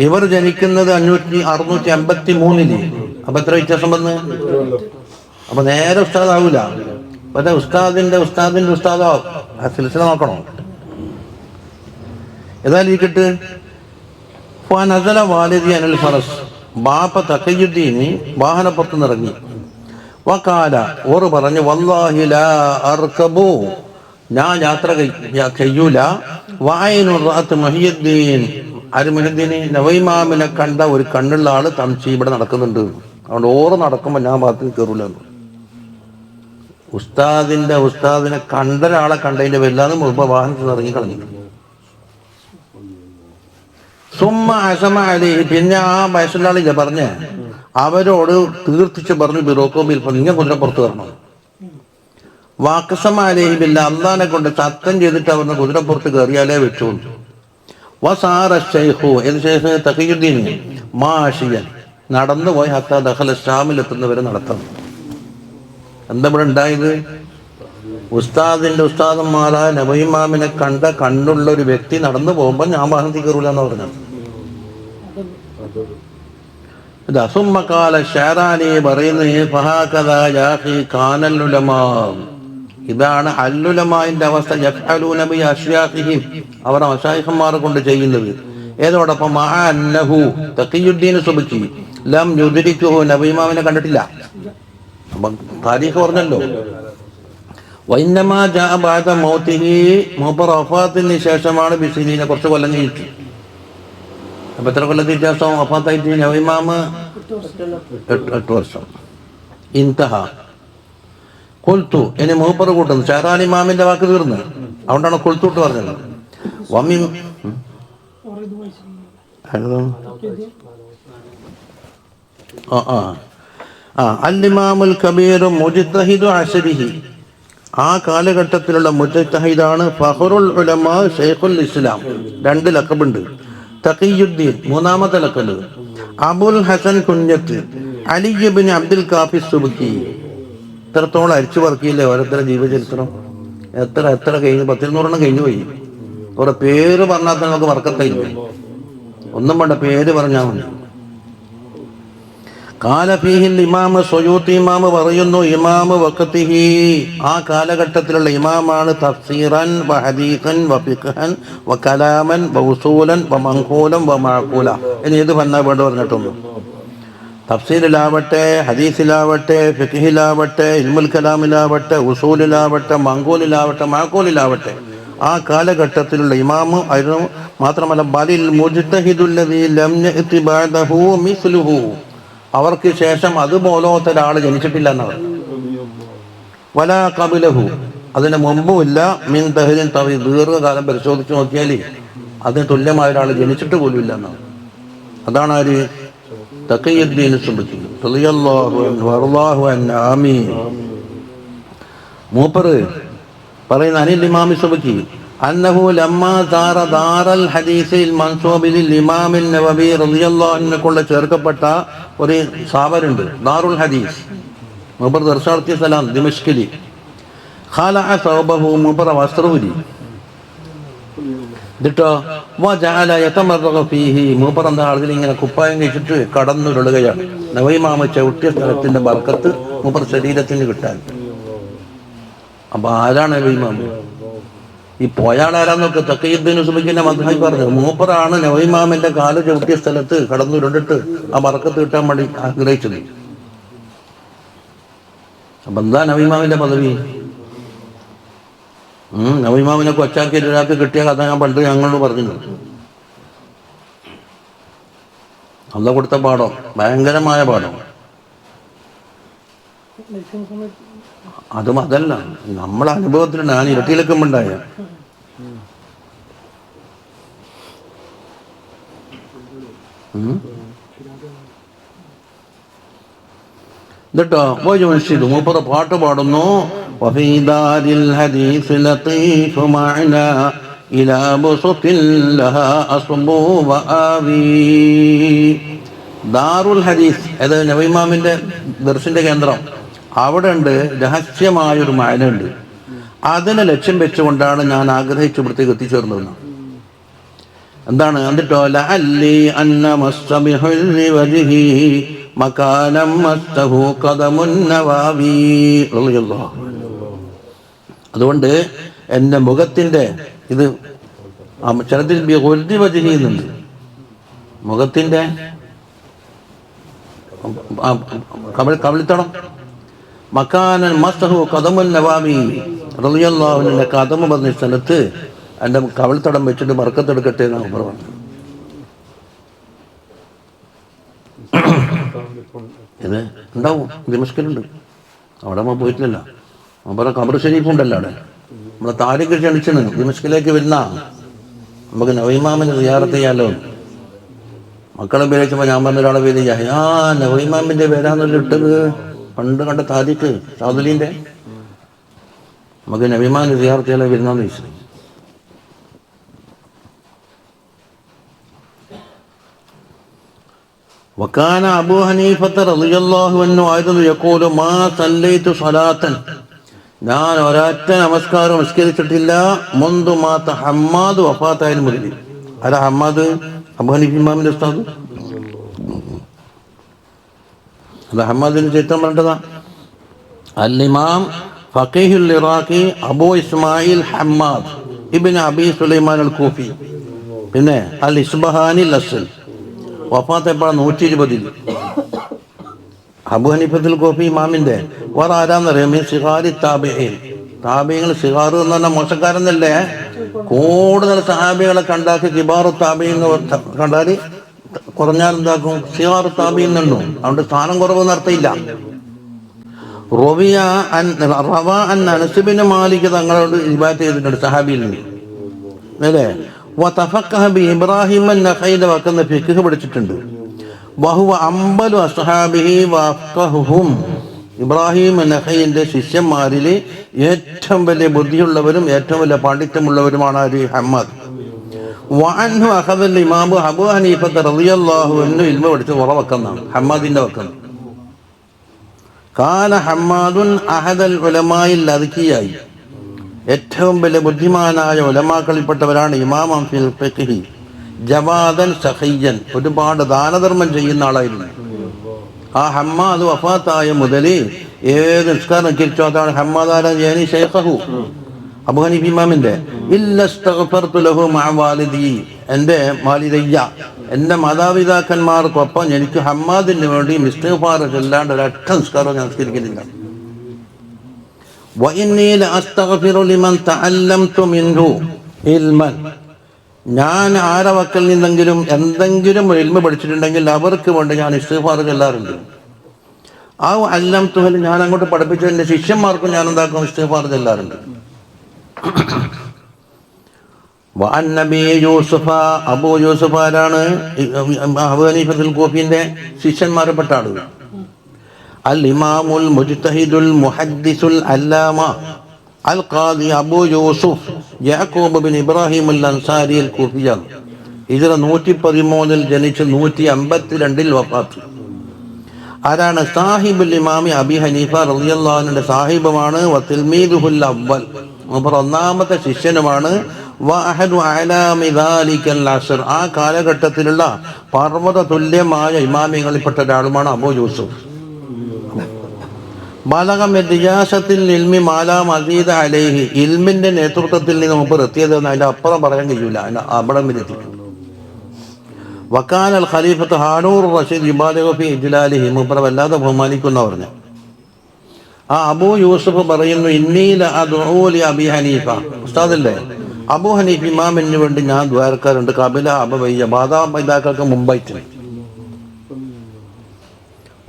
ഇവർ ജനിക്കുന്നത് 653. അപ്പൊ എത്ര വ്യത്യാസം വന്ന്? അപ്പൊ നേരെ ഉസ്താദാവൂല. പക്ഷെ ഉസ്താദിന്റെ ഉസ്താദാവും. ആ സിൽസില നോക്കണം. ഏതായാലും ഇരിക്കട്ട്. ഫനസല വാലിദി അനിൽ ഫറസ്, ബാപ്പ തഖിയുദ്ദീന് വാഹനപ്പുറത്ത് നിറങ്ങി. വഖാല, ഓർ പറഞ്ഞു, വല്ലാഹി ലാ അർകബു, ഞാൻ യാത്ര ചെയ്യൂല. വഅയ്നു റഅത്ത് മുഹയ്യിദ്ദീൻ, ആര് മുഹയ്യിദ്ദീൻ? നബി ഇമാമിനെ കണ്ട ഒരു കണ്ണുള്ള ആള് തംശി ഇവിടെ നടക്കുന്നുണ്ട്, അതുകൊണ്ട് ഓറ് നടക്കുമ്പോൾ ഞാൻ ഭാഗത്ത് കയറൂല. ഉസ്താദിനെ കണ്ട ഒരാളെ കണ്ടതിന്റെ പേരിലാണ് മുമ്പ് വാഹനത്തിൽ ഇറങ്ങി കളഞ്ഞു. സുമ്മ അസമ അലൈഹി, പിന്നെ ആ വയസ്സുള്ള ആളില്ല പറഞ്ഞ അവരോട് തീർത്തിച്ച് പറഞ്ഞു, ബിറോക്കോബിൽ നിങ്ങൾ കുതിരപ്പുറത്ത് വരണം. വാക്കസമ അലൈഹി ബില്ല, അള്ളാനെ കൊണ്ട് സത്യം ചെയ്തിട്ട് അവരുടെ കുതിരപ്പുറത്ത് കയറിയാലേ വെച്ചു. വസാറ ശൈഖു, ഏത് ശൈഖ്? തഖിയുദ്ദീൻ മാഷിയൻ, നടന്നു പോയി ഹത്താ ദഖല, ഷാമിൽ എത്തുന്നവരെ നടത്തണം. എന്താ ഇവിടെ ഉണ്ടായത്? ഉസ്താദന്മാരായ നബി ഇമാമിനെ കണ്ട കണ്ണുള്ള ഒരു വ്യക്തി നടന്നു പോകുമ്പോൾ ഞാൻ വാഹനത്തിൽ കയറൂല എന്ന് പറഞ്ഞത്. ഷാറാനി പറയുന്നത്, ഇതാണ് അല്ലുലമാന്റെ അവസ്ഥ. അവർ മശായിഖന്മാരെ കൊണ്ട് ചെയ്യുന്നത്. ഏതോടൊപ്പം തഖിയുദ്ദീൻ സുബ്കി ലം യുദ്രിക്കുഹു, നബി ഇമാമിനെ കണ്ടിട്ടില്ല. താരീഖ് പറഞ്ഞല്ലോ. വൈന്നമാ ജാഅ ബഅദ മൗതിഹി, മൂപ്പർ വഫാത്തിന് ശേഷമാണ് ബിസിനീനെ, കുറച്ച് കൊല്ലം ജീവിച്ചു. അപ്പൊ എത്ര കൊല്ലത്തെ വ്യത്യാസം? വഫാത്തായിട്ട് നബി ഇമാം 8 വർഷം. ഇൻതഹ ഖുൽതു, ഇനി മൂപ്പർ കൂട്ടുന്നു. ഷഹറാനി ഇമാമിന്റെ വാക്ക് തീർന്ന്, അതുകൊണ്ടാണ് ഖുൽത്തുട്ട് പറഞ്ഞത്. വമിൻ അൽ-ഇമാമുൽ കബീർ മുജ്തഹിദു അസ്രിഹി, ആ കാലഘട്ടത്തിലുള്ള മുജ്തഹിദാണ്. ഫഖറുൽ ഉലമാ ശൈഖുൽ ഇസ്ലാം, 2 ലഖബുണ്ട്. തഖിയുദ്ദീൻ മൂന്നാമത്തെ ലഖബ്. അബുൽ ഹസൻ കുഞ്ഞത്ത്, അലി ഇബ്നു അബ്ദുൽ കാഫി സുബ്കി. ഇത്രത്തോളം അരിച്ചു പറക്കിയില്ലേ ഓരോരുത്തരുടെ ജീവചരിത്രം. എത്ര കഴിഞ്ഞു? 100 കഴിഞ്ഞു പോയി. കുറെ പേര് പറഞ്ഞാൽ നമുക്ക് വർക്കത്തില്ല. ഒന്നും വേണ്ട, പേര് പറഞ്ഞാൽ മതി. കാല ഫീഹിൽ ഇമാം സുയൂത്തി, ഇമാം പറയുന്നു, ഇമാം വഖതിഹി, ആ കാലഘട്ടത്തിലുള്ള ഇമാമാണ്. തഫ്സീറൻ വ ഹദീസൻ വ ഫിഖ്ഹൻ വ കലാമൻ വ ഉസൂലൻ വ മൻഖൂലൻ വ മഅഖൂല. ഇനി ഏത് ഫന്നാ വേണ്ട പറഞ്ഞിട്ടൊന്നും. തഫ്സീറിലാവട്ടെ, ഹദീസിലാവട്ടെ, ഫിഖ്ഹിലാവട്ടെ, ഇൽമുൽ കലാമിലാവട്ടെ, ഉസൂലിലാവട്ടെ, മൻഖൂലിലാവട്ടെ, മഅഖൂലിലാവട്ടെ, ആ കാലഘട്ടത്തിലുള്ള ഇമാമ് ആയിരുന്നു. മാത്രമല്ല, ബലിൽ മുജ്തഹിദുല്ലദീ ലം യഅതി ബഅദഹു മിസ്ലുഹു, അവർക്ക് ശേഷം അതുപോലത്തെ ഒരാൾ ജനിച്ചിട്ടില്ല എന്നവർ. വലാ ഖബലഹു, അതിന് മുമ്പുമില്ല. മിൻ ദഹ്രിൻ തവീൽ, ദീർഘകാലം പരിശോധിച്ച് നോക്കിയാൽ അതിന് തുല്യമായ ഒരാൾ ജനിച്ചിട്ട് പോലും ഇല്ല എന്നാണ്. അതാണ് ആര്? തഖിയുദ്ദീൻ സുബ്കി റളിയല്ലാഹു അൻഹു വറളാഹു അൻഹു. ആമീൻ. മൂപ്പറ് പറയുന്ന അനിൽ ഇമാമി സുബ്കി അന്നഹു ലമ്മാ സാറ ദാറൽ ഹദീസിൽ മൻസൂബിൽ ഇമാം നവവി റളിയല്ലാഹു അൻഹു കൊണ്ട് ചേർക്കപ്പെട്ട ഒരു സ്ഥാപനമുണ്ട്, ദാറുൽ ഹദീസ്. മൂപ്പർ ദർശാർത്തി സലാം ദിമഷ്കിലി. ഖലഅ സൗബഹു, മൂപ്പർ വസ്ത്രൂരി എന്നിട്ടോ വജഅല യതമറഗു ഫീഹി, മൂപ്പർ എന്താ ആളുകൾ ഇങ്ങനെ കുപ്പായം കഴിച്ചിട്ട് കടന്നുരുളുകയാണ്. നവൈമാമ ചവിട്ടിയ സ്ഥലത്തിന്റെ ബർക്കത്ത് മൂപ്പർ ശരീരത്തിന് കിട്ടാൻ. അപ്പൊ ആരാണ് നവൈമാമ? ഈ പോയാളാരാന്നൊക്കെ തഖിയുദ്ദീൻ സുബ്കിന്റെ മദ്ഹബ് പറഞ്ഞു. മൂപ്പറാണ് നവൈമാമിന്റെ കാല് ചവിട്ടിയ സ്ഥലത്ത് കടന്നുരുണ്ടിട്ട് ആ ബർക്കത്ത് കിട്ടാൻ വേണ്ടി ആഗ്രഹിച്ചത്. അപ്പൊ എന്താ നവൈമാമിന്റെ പദവി? നവൈമാമിനെ കൊച്ചാക്കി ഒരാൾക്ക് കിട്ടിയ കഥ ഞാൻ പണ്ട് ഞങ്ങളോട് പറഞ്ഞിട്ടുണ്ട്. അല്ല കൊടുത്ത പാഠം ഭയങ്കരമായ പാഠം. അതും അതല്ല, നമ്മളെ അനുഭവത്തിൽ ഞാൻ ഇരട്ടിയിലൊക്കെ ഉണ്ടായ എന്നിട്ടോ പോയി മൂപ്പറ പാട്ട് പാടുന്നു. وفي دار الحديث لطيف معنا إلى بسط لها أصبو وآوي. ദാറുൽ ഹദീസ്, അതായത് നവൈമാമിന്റെ ദർശന്റെ കേന്ദ്രം, അവിടെ ഉണ്ട് രഹസ്യമായൊരു മഅനയുണ്ട്. അതിനെ ലക്ഷ്യം വെച്ചുകൊണ്ടാണ് ഞാൻ ആഗ്രഹിച്ചു ഇവിടത്തേക്ക് എത്തിച്ചേർന്നത്. എന്താണ്? എന്നിട്ടോ ലഅല്ലി അന്ന മസ്തബിഹുൽ വജ്ഹി മകാനം മസ്തഹു ഖദമുൻ നവാവി. അതുകൊണ്ട് എൻ്റെ മുഖത്തിൻ്റെ ഇത് ചിലത്തിൽ ബിഹുൽ വജ്ഹി എന്നുണ്ട്, മുഖത്തിൻ്റെ കവിളിത്തണം. മക്കാനൻ മസ്തഹു ഖദമുൻ നവാവി റളിയല്ലാഹു അൻഹു, കദമ പറഞ്ഞ സ്ഥലത്ത് എൻ്റെ കവിൾത്തടം വെച്ചിട്ട് ബർക്കത്തെടുക്കട്ടെ എന്നാണ് പറഞ്ഞത്. ഇത് ഉണ്ടാവും, ദിമഷ്കിലുണ്ട്, അവിടെ നമ്മൾ പോയിട്ടില്ല. അവിടെ ഖബർ ഷരീഫുണ്ടല്ലോ, അവിടെ നമ്മളെ താരിഖ് ക്ഷണിച്ചാണ് ദിമഷ്കിലേക്ക് വരുന്ന നമുക്ക് നവൈമാമിനെ സിയാറത്ത് ചെയ്യാമല്ലോ. മക്കളെ പേര് വെച്ചപ്പോൾ ഞാൻ പറഞ്ഞ ഒരാളെ പേര് യഹ്യാ നവൈമാമിന്റെ പേരാന്നല്ലോ ഇട്ടത്, പണ്ട് കണ്ട താരിഖ് ഷാദുലീന്റെ. നമുക്ക് നവൈമാമിനെ സിയാറത്ത് ചെയ്യാൻ വരുന്നാന്ന് ചോദിച്ചു. വകാന അബൂ ഹനീഫത്ത റളിയല്ലാഹു അൻഹു ആയിരുന്നു യഖൂലു മാ സല്ലൈതു സ്വലാത്തൻ, ഞാൻ ഒരൊറ്റ നമസ്കാരം നിസ്കരിച്ചിട്ടില്ല മുൻദു മാത ഹമ്മാദ് വഫാത്തായതിനു മുതൽ. ആരാ ഹമ്മാദ്? അബൂ ഹനീഫ ഇമാമിന്റെ ഉസ്താദ്. അത് ഹമ്മാദിന്റെ ചരിത്രം പറഞ്ഞതാ. അൽ ഇമാം ഫഖീഹുൽ ഇറാഖി അബൂ ഇസ്മായിൽ ഹമ്മാദ് ഇബ്നു അബി സുലൈമാൻ അൽ കൂഫി. പിന്നെ അൽ ഇസ്ബഹാനി അസ്ൽ, വഫാത്ത് എപ്പോഴാണ്? 120. അബൂ ഹനീഫത്തുൽ കൂഫി ഇമാമിന്റെ വേറെ ആരാന്നറിയാം? സിഗാരി താബിഈൻ. താബിഈങ്ങൾ സിഗാർ എന്ന് പറഞ്ഞാൽ മോശക്കാരെന്നല്ലേ, കൂടുതൽ സഹാബികളെ കണ്ടാക്കി കിബാറു താബിഈൻ കണ്ടാൽ കുറഞ്ഞാൽ എന്താക്കും? സിഗാറു താബിഈൻ എന്നുണ്ടോ, അതുകൊണ്ട് സ്ഥാനം കുറവെന്ന് അർത്ഥമില്ല. അനസ് ഇബ്നു മാലിക് തങ്ങളോട് ഇബാദത്ത് ചെയ്തിട്ടുണ്ട് സഹാബിയിൽ നിന്ന്, അല്ലേ? ഇബ്രാഹിം അൻ-നഖൈയുടെ വക്കുന്ന ഫിഖ് പഠിച്ചിട്ടുണ്ട്. വഹുവ അംബലു അസ്ഹാബിഹി വഅഫ്ഖഹുഹും, ഇബ്രാഹിം അൻ-നഖൈന്റെ ശിഷ്യന്മാരിൽ ഏറ്റവും വലിയ ബുദ്ധിയുള്ളവരും ഏറ്റവും വലിയ പാണ്ഡിത്യമുള്ളവരുമാണ് ആര്? ഹമ്മാദ്. വഅൻഹു അഖദൽ ഇമാം അബൂ ഹനീഫ റളിയല്ലാഹു അൻഹു ഇൽമ പഠിച്ച ഉറവക്കെന്നാണ് ഹമ്മാദിന്റെ വക്കം. കാന ഹമ്മാദുൻ അഹദൽ ഉലമായിൽ അദ്കിയായി, ഏറ്റവും വലിയ ബുദ്ധിമാനായ ഉലമാക്കളിൽപ്പെട്ടവരാണ്. ഇമാമൻ ഫിൽ ഫിഖ്ഹി ജവാദൻ സഖിയ്യൻ, ഒരുപാട് ദാനധർമ്മം ചെയ്യുന്ന ആളായിരുന്നു. ആ ഹമ്മാദ് വഫാത്തായ മുതൽ ഏത് നിസ്കാരം നിസ്കരിച്ചോ അതാണ് ഹമ്മാദ് ജാനി ശൈഖഹു അബൂ ഹനീഫ ഇമാമിന്റെ. ഇല്ലസ്തഗ്ഫർതു ലഹു മഅ വാലിദി, എൻ്റെ വാലിദയ്യ, എൻ്റെ മാതാപിതാക്കന്മാർക്കൊപ്പം എനിക്ക് ഹമ്മാദിന് വേണ്ടി ഇസ്തിഗ്ഫാർ ചൊല്ലാണ്ട് ഒരൊറ്റ നിസ്കാരം ഞാൻ നിസ്കരിക്കുന്നില്ല. വഇന്നീ ലഅസ്തഗ്ഫിറു ലിമൻ തഅല്ലംതു മിൻഹു ഇൽമൻ, ഞാൻ ആരെ വക്കൽ നിന്നെങ്കിലും എന്തെങ്കിലും ഒരു ഇൽമ പഠിച്ചിട്ടുണ്ടെങ്കിൽ അവർക്ക് വേണ്ടി ഞാൻ ഇസ്തിഗ്ഫാർ ചൊല്ലാറുണ്ട്. ആ അല്ലംതുഹൽ, ഞാൻ അങ്ങോട്ട് പഠിപ്പിച്ച എൻ്റെ ശിഷ്യന്മാർക്കും ഞാൻ എന്താക്കും? ഇസ്തിഗ്ഫാർ ചൊല്ലാറുണ്ട്. വഅൻ നബി യൂസുഫ, അബൂ യൂസുഫ് ആരാണ്? അബൂ ഹനീഫത്തുൽ കൂഫിന്റെ ശിഷ്യന്മാരെപ്പെട്ട ആളുകൾ. അൽ ഇമാമുൽ മുജ്തഹിദുൽ മുഹദ്ദിസുൽ അല്ലാമ അൽ ഖാദി അബൂ യൂസുഫ് യാക്കൂബ് ബിൻ ഇബ്രാഹിം അൽ അൻസാരി അൽ കൂഫിയാണ്. ഹിജ്റ 113 ജനിച്ച് 152 വഫാത്ത്. ആരാണ്? സാഹിബുൽ ഇമാമി അബി ഹനീഫ റളിയല്ലാഹു അൻഹുവിന്റെ സാഹിബുമാണ്. വതിൽമീദുൽ അവ്വൽ, മൂപ്പർ ഒന്നാമത്തെ ശിഷ്യനുമാണ്. വഅഹദു അലാമി ദാലികൽ അസ്ർ, ആ കാലഘട്ടത്തിലുള്ള പർവ്വത തുല്യമായ ഇമാമികളിൽപ്പെട്ട ഒരാളുമാണ് അബൂ യൂസുഫ്. ബലഗ റിയാസത്തിൽ ഇൽമി മാലാ മസീദ അലൈഹി, ഇൽമിന്റെ നേതൃത്വത്തിൽ നിന്ന് മൂപ്പർ എത്തിയത് അതിന്റെ അപ്പുറം പറയാൻ കഴിയൂല, അതിന്റെ അപടം എത്തി. വക്കാന അൽ ഖലീഫത്ത് ഹാറൂൻ റഷീദ് യുബാലിഗു ഫി ഇജ്ലാലിഹി, മൂപ്പർ വല്ലാതെ ബഹുമാനിക്കുന്ന പറഞ്ഞു. ആ അബൂ യൂസുഫ് പറയുന്നു, ഇന്നി ലഅദ്ഉ ലി അബി ഹനീഫ, ഉസ്താദല്ലേ, അബൂ ഹനീഫ് ഇമാമിന് വേണ്ടി ഞാൻ ദ്വാരക്കാരുണ്ട്. കബില അബവയ്യ, മാതാപിതാക്കൾക്ക് മുമ്പായിട്ട്.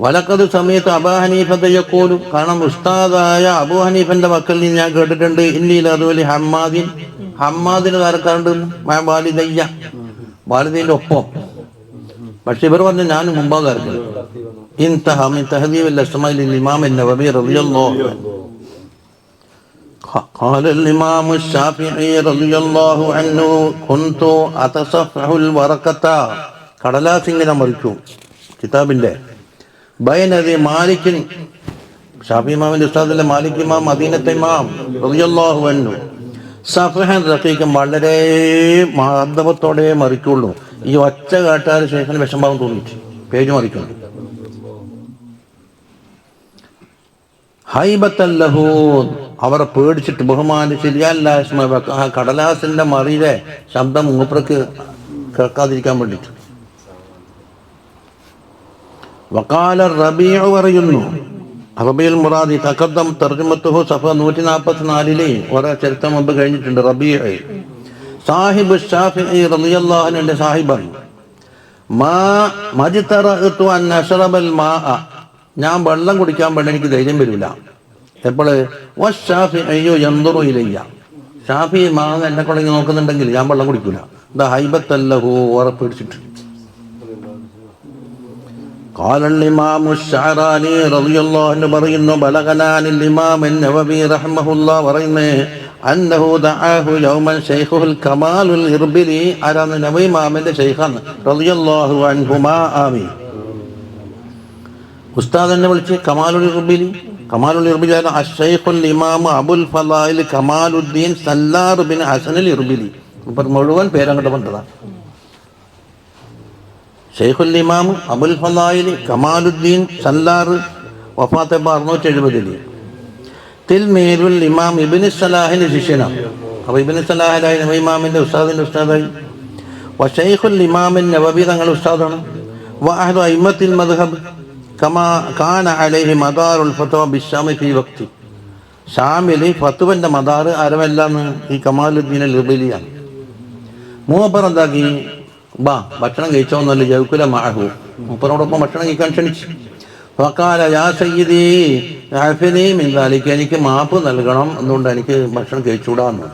വലക്കത് സമയത്ത് അബൂ ഹനീഫത്തെ യഖൂലു, കാരണം ഉസ്താദായ അബൂ ഹനീഫന്റെ മക്കളിൽ നിന്ന് ഞാൻ കേട്ടിട്ടുണ്ട്, ഇന്നി ലഅദ്ഉ ലി ഹമ്മാദിൻ, ഹമ്മാദിന് ദ്വാരക്കാരുണ്ട് വാലിദയ്യ, വാലിദയുടെ ഒപ്പം. പക്ഷെ ഇവർ പറഞ്ഞു ഞാൻ മുമ്പാകെ ദ്വാരക്കാർ. ഇൻതഹ മിൻ തഹദീബിൽ അസ്മാഇൽ ഇമാം അൻ-നവവി റളിയല്ലാഹു അൻഹു. قال الإمام الشافعي رضي الله عنه كنت أتصفح الورقة, കടലാസ് ഇങ്ങനെ മറിക്കും കിതാബിന്റെ. ബൈനദി മാലിക്കിൻ, ഷാഫി ഇമാമിന്റെ ഉസ്താദല്ലേ മാലിക് ഇമാം, മദീനത്തെ ഇമാം റളിയല്ലാഹു അൻഹു. സഫഹൻ റഖീഖൻ, വളരെ മാധവത്തോടെ മറിക്കുള്ളൂ. ഈ ഒച്ച കേട്ടാൽ ശേഖന് വിഷമാവും തോന്നിയിട്ട് പേജ് മറിക്കുന്നു. ഹൈബത്തല്ലഹു, അവരെ പേടിച്ചിട്ട് ബഹുമാനിച്ച്, ആ കടലാസിന്റെ മറിയിലെ ശബ്ദം മൂപ്പർക്ക് കേൾക്കാതിരിക്കാൻ വേണ്ടിയിട്ട്. വഖാല റബീഉ പറയുന്നു, റബീഉൽ മുറാദി തഖദ്ദം തർജമത്തുഹു സഫ 144 ഒരേ ചരിത്രം മുമ്പ് കഴിഞ്ഞിട്ടുണ്ട്. റബീഉ സാഹിബ് ഷാഫിഈ റളിയല്ലാഹു അൻഹുവിന്റെ സാഹിബാണ്. മജ്തറഅതു അൻ അശ്റബൽ മാഅ, ഞാൻ വെള്ളം കുടിക്കാൻ വേണ്ടി എനിക്ക് ധൈര്യം വരില്ല. എപ്പോഴ് വശാഫിഈ യൻദുറു ഇലയ്യ, ഷാഫി ഇമാം എന്നെ കൊള്ളി നോക്കുന്നുണ്ടെങ്കിൽ ഞാൻ വെള്ളം കുടിക്കൂല. ദാ ഹൈബത്തല്ലഹു, ഉറപ്പിടിച്ചിട്ട്. قال الإمام الشعراني رضي الله عنه പറയുന്നു, ബലഗനാ അനിൽ ഇമാം അൻ-നവവി റഹിമഹുല്ലാഹ് പറയുന്നു, അന്നഹു ദഅാഹു യൗമൻ ശൈഖുൽ കമാലുൽ ഇർബിലി, ആരാണ്? നവവി ഇമാമിന്റെ ശൈഖാണ് റളിയല്ലാഹു അൻഹുമാ. ആമീൻ. ഉസ്താദ് എന്നെ വിളിച്ച് കമാലുൽ ഇർബിലി, കമാലുൽ ഇർബിലി അശ്ശൈഖുൽ ഇമാം അബുൽ ഫളായിൽ കമാലുദ്ദീൻ സല്ലാർ ബിൻ ഹസനുൽ ഇർബിലി, ഇപ്പോൾ മുഴുവൻ പേരങ്ങോട്ട് വന്നതാണ്. ഷെയ്ഖുൽ ഇമാം അബുൽ ഫളായിൽ കമാലുദ്ദീൻ സല്ലാർ, വഫാത്ത് 670. തിൽമീദുൽ ഇമാം ഇബ്നു സലാഹിന്റെ ശിഷ്യനാണ്. അപ്പോൾ ഇബ്നു സലാഹിലായി നബി ഇമാമിന്റെ ഉസ്താദിന്റെ ഉസ്താദായി. വശൈഖുൽ ഇമാം നവവി തങ്ങളുടെ ഉസ്താദാണ്. വഅഹദു അഇമ്മത്തിൽ മദ്ഹബ് കമാ കാന അലൈഹി മദാറുൽ ഫത്വ ബിശ്ശാമി ഫീ വഖ്തി, ഷാമിൽ ഫത്വന്റെ മദാർ ആരമല്ലാന്ന് ഈ കമാലുദ്ദീൻ അൽ ഇർബിലിയാണ്. മൂപ്പർ എന്താക്കി, ബാ ഭക്ഷണം കഴിച്ചോന്നല്ല, ജൗക്കുല മഅഹു, മൂപ്പറോടൊപ്പം ഭക്ഷണം കഴിക്കാൻ ക്ഷണിച്ചു. ഫഖാല യാ സയ്യിദി അഫ്നി മിൻ ദാലിക, എനിക്ക് മാപ്പ് നൽകണം, അതുകൊണ്ട് എനിക്ക് ഭക്ഷണം കഴിച്ചുകൂടാന്ന്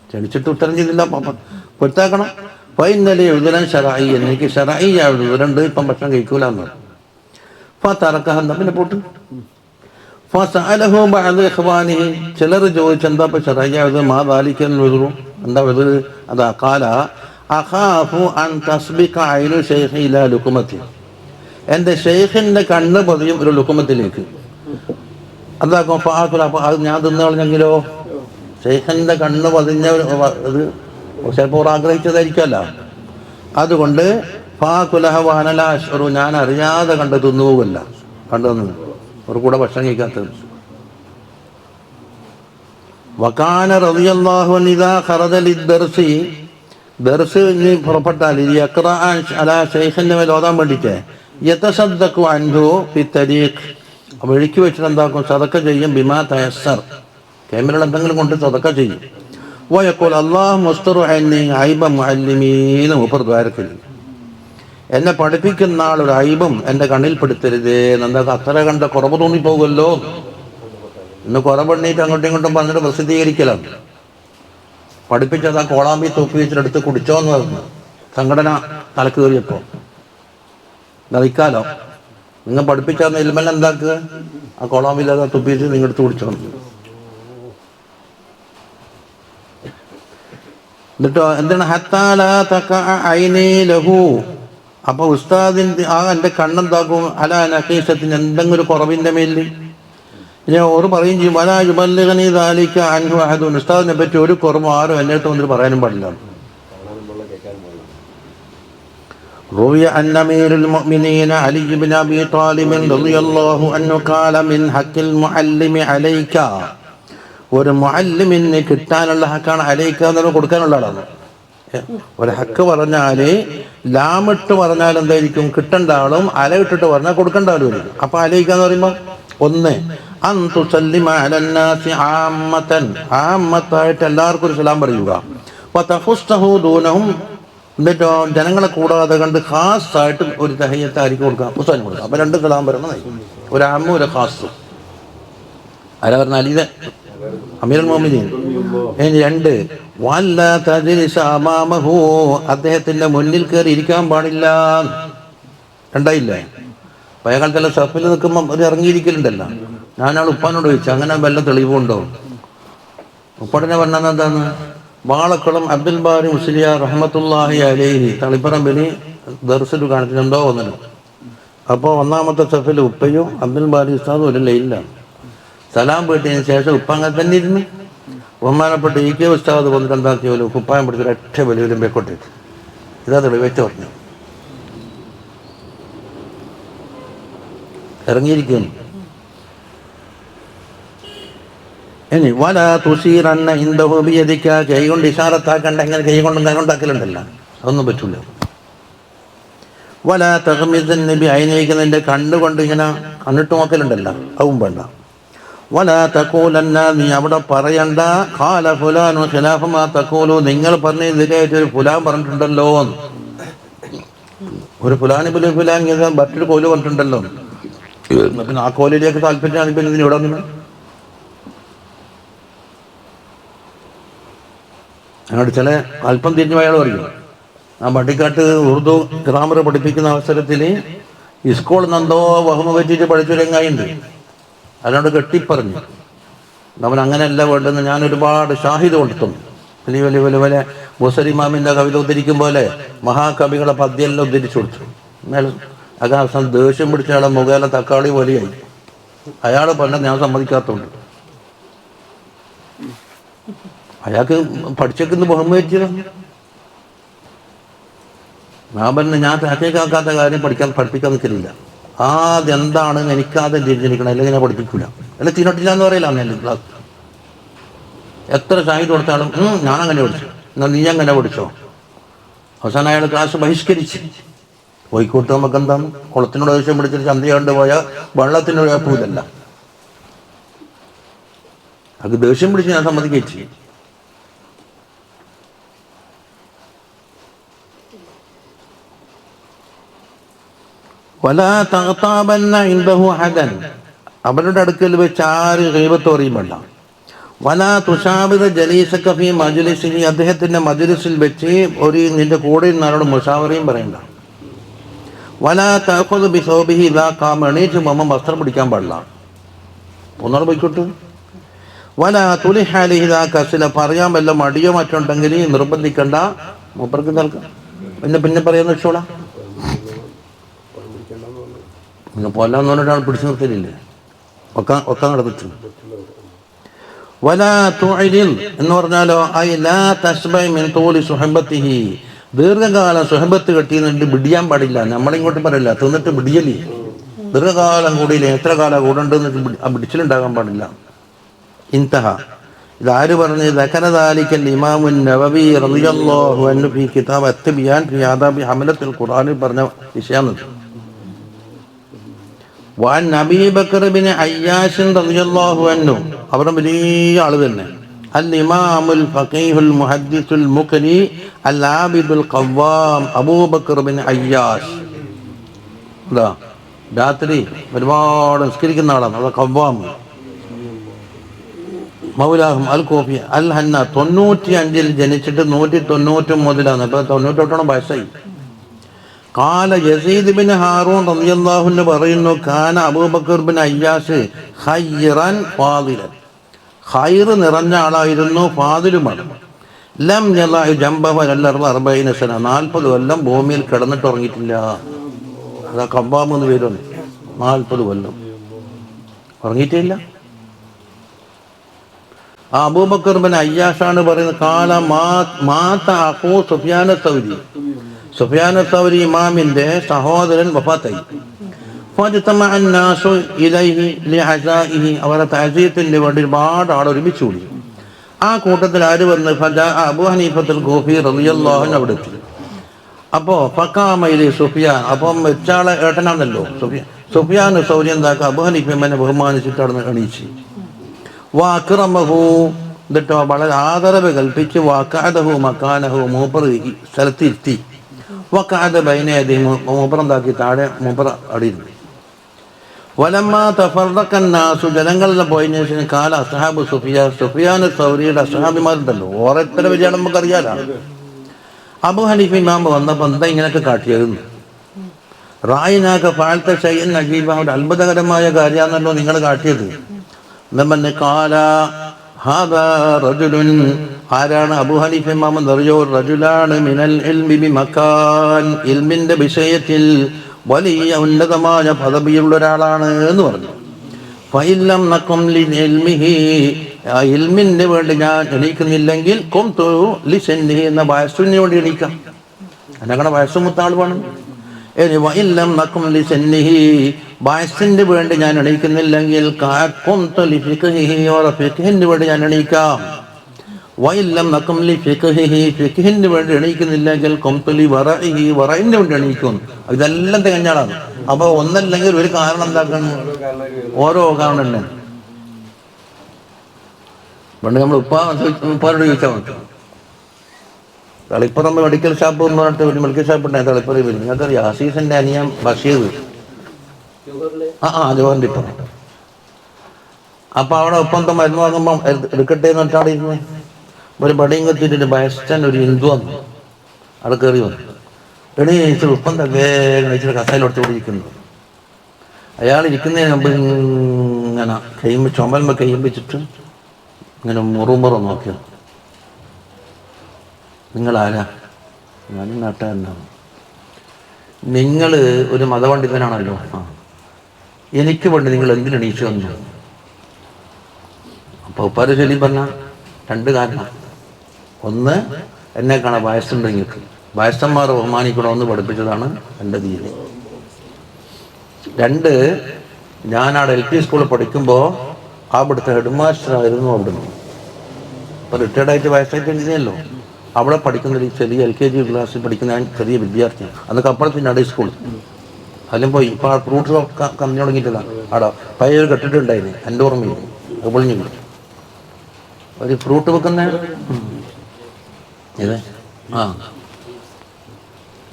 ക്ഷണിച്ചിട്ട് ഉത്തരം ചെയ്തില്ല. പൊരുത്താക്കണം. ഫൈനലി ഉദരൻ ശറഈ, എനിക്ക് ശറഈയായ ഉദരുണ്ട്, ഇപ്പം ഭക്ഷണം കഴിക്കൂലെന്ന്. ഫതറക്കഹ, പിന്നെ പോട്ട്. ഫസഅലഹു ബഅദു ഇഖ്വാനിഹി, ചിലർ ചോദിച്ചു എന്താ ഇപ്പം ശറഈയായത്, മാ ദാലികൽ ഉദറു, എന്താ ഉദർ? അതാ ഖാല അഖാഫു അൻ തസ്ബിക ഐനു ശൈഖി ഇലാ ലുഖ്മതി, എൻ്റെ ഷെയ്ഖിൻ്റെ കണ്ണ് പതിയും ഒരു ലുഖ്മത്തിലേക്ക്. എന്താക്കും? ഫാഖുല, അപ്പോൾ അത് ഞാൻ തിന്നു കളഞ്ഞെങ്കിലോ? ഷെയ്ഖിൻ്റെ കണ്ണ് പതിഞ്ഞ ഇത് ചിലപ്പോൾ ആഗ്രഹിച്ചതായിരിക്കുമല്ലോ. അതുകൊണ്ട് ഫാഖുലഹ വഅനലാ അശ്ഉറു, ഞാൻ അറിയാതെ കണ്ട് തിന്നുപോകല്ല, കണ്ടു തന്നു ഒരു കൂടെ ഭക്ഷണം കഴിക്കാത്തത്. വകാന റളിയല്ലാഹു അൻഹു ഇദാ ഖറജ ലിദ്ദർസി, ദർസ് പുറപ്പെട്ടാൽ യഖ്റഅൻ അലാ ശൈഖിന്റെ മേൽ ഓതാൻ വേണ്ടിയിട്ട്, യതസദ്ദഖു അൻഹു ഫി തരീഖ്, വഴിക്ക് വെച്ചിട്ട് എന്താക്കും? സദക്ക ചെയ്യും. ബിമാ തയസ്സർ, ക്യാമറയിൽ എന്തെങ്കിലും കൊണ്ട് സദക്ക ചെയ്യും. വയഖൂൽ അല്ലാഹു മുസ്തറു അന്നി ഐബ മുഅല്ലിമീന, മൂപ്പർ ദ്വാരത്തിൽ എന്നെ പഠിപ്പിക്കുന്ന ആൾ ഒരു ഐബും എൻ്റെ കണ്ണിൽപ്പെടുത്തരുതേ. എന്താ അത്ര കണ്ട കുറവ് തോന്നിപ്പോകുമല്ലോ, ഇന്ന് കുറവെണ്ണീറ്റ് അങ്ങോട്ടും ഇങ്ങോട്ടും പറഞ്ഞിട്ട് പ്രസിദ്ധീകരിക്കലാണ്. പഠിപ്പിച്ചത് ആ കോളാമ്പി തൂക്കി വെച്ചിട്ടെടുത്ത് കുടിച്ചോന്ന് പറഞ്ഞു. സംഘടന തലക്ക് കയറിയപ്പോ നദിക്കാലോ നിങ്ങൾ പഠിപ്പിച്ചാൽ ഇൽമൽ എന്താക്കുക, ആ കോളാമ്പില്ലാതെ തുപ്പി വെച്ച് നിങ്ങൾ എടുത്ത് കുടിച്ചോന്ന്. എന്നിട്ടോ എന്താണ് അപ്പൊ ഉസ്താദിന്റെ എൻ്റെ കണ്ണെന്താക്കും അല നഖീസത്തിന് എന്തെങ്കിലും ഒരു കുറവിന്റെ മേലിൽ ഇനി ഓർ പറയും ചെയ്യും വലാ യുബല്ലിഗനി ദാലിക അൻഹു അഹദുൻ, ഉസ്താദിനെ പറ്റി ഒരു കുറവും ആരും എൻ്റെ അടുത്ത് വന്നിട്ട് പറയാനും പാടില്ല. روي أن أمير المؤمنين علي بن أبي طالب رضي الله عنه قال من حق المعلم عليك, ഒരു മുഅല്ലിമിന് കിട്ടാനുള്ള ഹക്കാണ് അലൈക്ക എന്ന് കൊടുക്കാനുള്ള ആളാണ്. ഒരു ഹക്ക് പറഞ്ഞാല് ലാമിട്ട് പറഞ്ഞാൽ എന്തായിരിക്കും, കിട്ടേണ്ട ആളും അലയിട്ടിട്ട് പറഞ്ഞാൽ കൊടുക്കേണ്ട ആളും വരും. അപ്പൊ അലൈക്ക എന്ന് പറയുമ്പോൾ ഒന്ന് അൻ തുസല്ലിമ അലന്നാസി ആമ്മതൻ, ആമ്മത്തായിട്ട് എല്ലാവർക്കും ഒരു സലാം പറയുക. വതഖുസ്തഹു ദൂനഹും, എന്നിട്ടോ ജനങ്ങളെ കൂടാതെ കണ്ട് ഖാസായിട്ട് ഒരു തഹിയ്യത്തായിരിക്കും കൊടുക്കാം, പുസ്തകം കൊടുക്കാം. അപ്പൊ രണ്ട് സലാം പറയണതായി, ഒരു ആമ്മും ഒരു ഖാസും. ആരാ പറഞ്ഞാൽ ഇത് അമീറുൽ മുഅ്മിനീൻ. രണ്ട് വല്ല തജ്ലിസ അമാമഹു, അദ്ദേഹത്തിന്റെ മുന്നിൽ കയറി ഇരിക്കാൻ പാടില്ല. രണ്ടായില്ലേ, പഴയകാലത്തെല്ലാം സഫിൽ നിൽക്കുമ്പോൾ ഒരു ഇറങ്ങിയിരിക്കലുണ്ടല്ലോ. ഞാനാൾ ഉപ്പാനോട് ചോദിച്ചു അങ്ങനെ വല്ല തെളിവുണ്ടോ. ഉപ്പാടിനെ പറഞ്ഞത് എന്താണ്, വാളക്കുളം അബ്ദുൽ ബാരി മുസ്ലിയാർ റഹ്മത്തുള്ളാഹി അലൈഹി തളിപ്പറമ്പിന് ദർസിൽ കാണിച്ചിട്ടുണ്ടോ ഒന്നിനും. അപ്പോൾ ഒന്നാമത്തെ സഫിൽ ഉപ്പയും അബ്ദുൽ ബാരി ഉസ്താദും ഒരു ലൈനിലാണ്. സലാം വീട്ടിയതിന് ശേഷം ഉപ്പ അങ്ങനെ തന്നെ ഇരുന്ന് ബഹുമാനപ്പെട്ട ഇ കെ ഉസ്താദ് വന്നിട്ട് എന്താക്കിയാലും കുപ്പായം പിടിച്ചൊരു ഒറ്റ വലിയ ബേക്കോട്ടേക്ക് ഇതാ തെളിവെച്ച് പറഞ്ഞു ഇറങ്ങിയിരിക്കുന്നു. ഇനി വല തുസീറന്ന ഇന്ദഹു ബിയദിക, കൈ കൊണ്ട് ഇഷാറത്താക്കണ്ട, ഇങ്ങനെ കൈ കൊണ്ടും കൈകൊണ്ടാക്കലുണ്ടല്ലോ, അതൊന്നും പറ്റൂല. വല തഗ്മിസൻ നബി അയിനയിക്കുന്നതിൻ്റെ കണ്ടുകൊണ്ട് ഇങ്ങനെ കണ്ണിട്ട് നോക്കലുണ്ടല്ലോ, അതും വേണ്ട. വല തഖൂലന്ന, നീ അവിടെ പറയണ്ട ഖാല ഫുലാനു ഖിലാഫ മാ തഖൂലു, നിങ്ങൾ പറഞ്ഞ ഇതിലായിട്ട് ഒരു ഫുലാൻ പറഞ്ഞിട്ടുണ്ടല്ലോ, ഒരു ഫുലാൻ ഫുലാൻ മറ്റൊരു കോല് പറഞ്ഞിട്ടുണ്ടല്ലോ, പിന്നെ ആ കോലിലേക്ക് താല്പര്യമാണ്. പിന്നെ ഇതിന് ഇവിടെ വന്നു അങ്ങോട്ട് ചില അല്പം തിരിഞ്ഞു അയാൾ പറയും. ആ പട്ടിക്കാട്ട് ഉറുദു ഗ്രാമർ പഠിപ്പിക്കുന്ന അവസരത്തിൽ സ്കൂളിൽ നിന്നെന്തോ വഹമ പറ്റിയിട്ട് പഠിച്ചൊരെങ്ങായുണ്ട്, അതിനോട് കെട്ടിപ്പറഞ്ഞു അവൻ അങ്ങനെയല്ല വേണ്ടെന്ന്. ഞാൻ ഒരുപാട് ഷാഹിദ് കൊടുത്തും വലിയ വലിയ വലിയ വലിയ ബുസരിമാമിൻ്റെ കവിത ഉദ്ധരിക്കും പോലെ മഹാകവികളെ പദ്യമെല്ലാം ഉദ്ധരിച്ചു കൊടുത്തു. എന്നാൽ അകാശം ദേഷ്യം പിടിച്ച ആളെ മുഖേല തക്കാളി പോലെയായി. അയാൾ പറഞ്ഞത് ഞാൻ സമ്മതിക്കാത്തതുണ്ട്. അയാൾക്ക് പഠിച്ചേക്കുന്ന ബഹുമതിച്ചത് ഞാൻ പറഞ്ഞ ഞാൻ താക്കേക്കാക്കാത്ത കാര്യം പഠിപ്പിക്കാൻ നിൽക്കലില്ല. ആദ്യം എന്താണ് എനിക്കാദ്യം തിരിഞ്ഞിരിക്കണം, അല്ലെങ്കിൽ ഞാൻ പഠിപ്പിക്കില്ല. അല്ലെ തിരിഞ്ഞിട്ടില്ല എന്ന് പറയില്ല. അന്നല്ലേ ക്ലാസ് എത്ര ഷാഹിദ് കൊടുത്താലും ഞാൻ അങ്ങനെ പഠിച്ചു, എന്നാൽ നീ അങ്ങനെ പഠിച്ചോ. അവസാനം അയാൾ ക്ലാസ് ബഹിഷ്കരിച്ച്. കോഴിക്കോട്ട് നമുക്ക് എന്താണ് കുളത്തിനോട് ദേഷ്യം പിടിച്ചിട്ട് ചന്തയാണ്ട് പോയാൽ വെള്ളത്തിനൊരു കുഴപ്പമില്ലല്ല. അത് ദേഷ്യം പിടിച്ച് ഞാൻ സമ്മതിക്കച്ചു. വലാ തഗ്താബന്ന ഇൻദഹു അഹദൻ, അവരുടെ അടുക്കൽ വെച്ച് ആര് ഗീബത്ത് പറയും വേണ്ട. വലാ തുശാബിറ ജലീസക ഫീ മജ്ലിസിഹി, അദ്ദേഹത്തിന്റെ മജ്ലിസിൽ വെച്ച് ഒരു നിന്റെ കൂടെ ഇരുന്നാലോട് മുഷാവറയും പറയണ്ട. വലാ തഅഖുദു ബിസൗബിഹി ഇദാ ഖാമ, എണീറ്റ് മുമ്പ് വസ്ത്രം പിടിക്കാൻ പാടില്ല, ഒന്നാൾ പോയിക്കോട്ട്. വലാ തുലിഹ അലൈഹി ഇദാ കസില, പറയാൻ വല്ല മടിയോ മറ്റുണ്ടെങ്കിൽ നിർബന്ധിക്കണ്ട, മൂപ്പർക്ക് നൽകാം, പിന്നെ പറയാന്ന് വെച്ചോളാം. പൊല്ലാന്ന് പറഞ്ഞിട്ടാണ് പിടിച്ചു നിർത്തലില്ലേ, ഒക്കെ നടന്നിട്ട്. വലാ തുഇലിൽ എന്ന് പറഞ്ഞാലോ ഐ ലാ തശ്ബഇ മിൻ തൂലി സുഹബത്തിഹി, ദീർഘകാലം സുഹബത്ത് കെട്ടിയെന്നിട്ട് പിടിയാൻ പാടില്ല. നമ്മളിങ്ങോട്ട് പറയില്ല തിന്നിട്ട് പിടിയല്ലേ, ദീർഘകാലം കൂടിയില്ലേ, എത്ര കാലം കൂടണ്ടെന്ന് ആ പിടിച്ചിലുണ്ടാകാൻ പാടില്ല. ഇൻതഹ. ഇതാര് പറഞ്ഞ് ദഖല ദാലിക്കൽ ഇമാമുൻ നവവി റളിയല്ലാഹു അൻഹു ഫീ കിതാബ് അത്ബിയാൻ ഫീ ആദാബി ഹമലത്തുൽ ഖുർആനിൽ പറഞ്ഞ വിഷയമാണ്. വഅൻ അബീ ബക്കർ ഇബ്നു അയ്യാശ് റളിയല്ലാഹു അൻഹു, അവരുടെ വലിയ ആള് തന്നെ, അൽ ഇമാമുൽ ഫഖീഹുൽ മുഹദ്ദിസുൽ മുഖ്രി അൽ ആബിദുൽ ഖവ്വാം അബൂബക്കർ ഇബ്നു അയ്യാശ്. അതാ രാത്രി ഒരുപാട് നിസ്കരിക്കുന്ന ആളാണ്, അത് ഖവ്വാം. മൗലാഹും അൽ കോഫി അൽ ഹന്ന 95 ജനിച്ചിട്ട് 190 മുതലാണ്. ഇപ്പൊ 98 വയസ്സായി. കാല യസീദ് ബിൻ ഹാറൂൻ റളിയല്ലാഹു അൻഹു പറയുന്നു, കാന അബൂബക്കർ ബിൻ അയ്യാസ് ഖൈറൻ ഫാദിലൻ, ഖൈർ നിറഞ്ഞ ആളായിരുന്നു, ഫാദിലുമാണ്. ലം യളഅ ജംബഹു അലൽ അർളി 40 സന, 40 കൊല്ലം ഭൂമിയിൽ കിടന്നിട്ട് ഉറങ്ങിയിട്ടില്ല. അതാ കബ്ബാബ് എന്ന് പേരുണ്ട്. 40 കൊല്ലം ഉറങ്ങിയിട്ടില്ല. അബൂബക്കർ ബിൻ അയ്യാസാണ് പറയുന്നത്, കാല മാത അഖൂ സുഫിയാൻ സൗരി, സുഫിയാൻ സൗരി ഇമാമിന്റെ സഹോദരൻ വഫാത്തായി. ഫജ്തമഅ അന്നാസു ഇലൈഹി ലിഅസാഇഹി, അവരുടെ തഅസീയത്തിന് വേണ്ടി ഒരുപാട് ആൾ ഒരുമിച്ച് കൂടി. ആ കൂട്ടത്തിൽ ആര് വന്ന്, ഫജാ അബൂ ഹനീഫത്തുൽ ഖൂഫി റളിയല്ലാഹു അൻഹു അവിടെ എത്തി. അപ്പോൾ ഫഖാമയിലെ സുഫിയാൻ, അപ്പം വെച്ചാളെ ഏട്ടനാണല്ലോ സുഫിയാൻ സൗരി എന്താക്കുക, അബൂ ഹനീഫയെ ബഹുമാനിച്ചിട്ട് അവിടെ നിന്ന് എണീച്ച്. വാക്റമഹു, എന്നിട്ടോ വളരെ ആദരവ് കൽപ്പിച്ച്, വാക്കഅദഹു മക്കാനഹു, മൂപ്പർ സ്ഥലത്തിരുത്തി. വഖഅദ ബൈന യദൈഹി, മൂപ്പർ എന്താക്കി, താഴെ മൂപ്പർ അടിയിരുന്നു. വലമ്മാ തഫറഖ അന്നാസു, ജനങ്ങളിൽ പോയതിനു ശേഷം കാല അസ്ഹാബു സുഫിയാൻ സൗരിയുടെ അസ്ഹാബിമാരുണ്ടല്ലോ, ഓരോരുത്തരെ വിജയം നമുക്കറിയാലോ. അബൂ ഹനീഫ ഇമാം വന്നപ്പോൾ എന്താ ഇങ്ങനെയൊക്കെ കാട്ടിയത്? റായിനാക ഫഅൽത ശൈഅൻ അജീബ, ഒരു അത്ഭുതകരമായ കാര്യമാണല്ലോ നിങ്ങൾ കാട്ടിയത്. കാല ഹാദാ റജുലുൻ, ആരാണ് അബൂ ഹനീഫ ഇമാം എന്നറിയോ? റജുലാണ് മിനൽ ഇൽമി ബിമക്കാൻ, ഇൽമിന്റെ വിഷയത്തിൽ വലിയ ഉന്നതമായ പദവിയുള്ള ഒരാളാണ് എന്ന് പറഞ്ഞു. ഫഇല്ലം നഖം ലിൽമിഹി, ഇൽമിന് വേണ്ടി ഞാൻ എണീക്കുന്നില്ലെങ്കിൽ ഖുംതു ലിസന്നിഹി, എന്ന വയസ്സിന് വേണ്ടി എണീക്കാം. ഞങ്ങളുടെ വയസ്സുമുത്താൾ വേണം. വഇല്ലം നഖം ലിസന്നിഹി, വയസ്സിന് വേണ്ടി ഞാൻ എണീക്കുന്നില്ലെങ്കിൽ ഖുംതു ലിഫിഖ്ഹിഹി, ഫിഖ്ഹിന് വേണ്ടി ഞാൻ എണീക്കാം. വഇല്ലം നഖം ലിഫിഖ്ഹിഹി, ഫിഖ്ഹിന് വേണ്ടി എണീക്കുന്നില്ലെങ്കിൽ ഖുംതു ലിവറഇഹി, വറഇന് വേണ്ടി എണീക്കും. ഇതെല്ലാം തികഞ്ഞാളാണ്. അപ്പൊ ഒന്നല്ലെങ്കിൽ ഒരു കാരണം എന്താക്കണം, ഓരോ കാരണം തന്നെ. പണ്ട് നമ്മൾ ഉപ്പാനോട് ചോദിച്ചാൽ മതി. തളിപ്പുറം മെഡിക്കൽ ഷോപ്പ് എന്ന് പറഞ്ഞിട്ട് ഒരു മെഡിക്കൽ ഷോപ്പ് ഉണ്ടായി തളിപ്പുറം വരും. നിങ്ങൾക്കറിയാം, അസീസിന്റെ അനിയൻ ബഷീർ, ജോഹറിന്റെ ഇപ്പുറം. അപ്പൊ അവിടെ ഒപ്പം മരുന്ന് വാങ്ങുമ്പോൾ എടുക്കട്ടെ എന്ന് പറഞ്ഞാൽ അവിടെ ഇരുന്ന് ഒരു ബടിയും കത്തിയിട്ട് ബയസ്റ്റൻ ഒരു ഹിന്ദു വന്നു, അവിടെ കയറി വന്നു. എണീച്ച് ഉപ്പം വേഗം ഇച്ചിരി കസയിലോട്ട് ഇരിക്കുന്നു. അയാൾ ഇരിക്കുന്നതിന് മുമ്പ് ഇങ്ങനെ ചുമൽമ കയ്യുമ്പിച്ചിട്ട് ഇങ്ങനെ മുറുമുറ നോക്കിയത്. നിങ്ങളാരാ? ഞാനും നാട്ടുകാരനാണ്. നിങ്ങൾ ഒരു മതപണ്ഡിതനാണല്ലോ, എനിക്ക് വേണ്ടി നിങ്ങൾ എന്തിനെണീച്ചു വന്നു? അപ്പോൾ ഉപ്പാര് ചൊല്ലി പറഞ്ഞ 2 കാരണം. ഒന്ന്, എന്നെ കാണാൻ വയസ്സുണ്ട്, നിങ്ങൾക്ക് വയസ്സന്മാരെ ബഹുമാനിക്കണമെന്ന് പഠിപ്പിച്ചതാണ് എൻ്റെ ദീനി. 2, ഞാനവിടെ LP സ്കൂളിൽ പഠിക്കുമ്പോൾ അവിടുത്തെ ഹെഡ് മാസ്റ്റർ ആയിരുന്നു. അവിടുന്ന് ഇപ്പോൾ റിട്ടയർഡായിട്ട് വയസ്സായിട്ട് എഴുതിയല്ലോ, അവിടെ പഠിക്കുന്ന ഒരു ചെറിയ LKG ക്ലാസ്സിൽ പഠിക്കുന്ന ചെറിയ വിദ്യാർത്ഥിയാണ്. അന്നൊക്കെ അപ്പുറത്ത് നടി സ്കൂൾ അതിലും പോയി. ഇപ്പോൾ ആ ഫ്രൂട്ട്സ് കമ്പനി തുടങ്ങിയിട്ടില്ല. അവിടെ പയ്യൊരു കെട്ടിട്ടുണ്ടായിരുന്നു, എൻ്റെ ഓർമ്മയിൽ പൊളിഞ്ഞു ഒരു ഫ്രൂട്ട് വെക്കുന്ന ഇത്.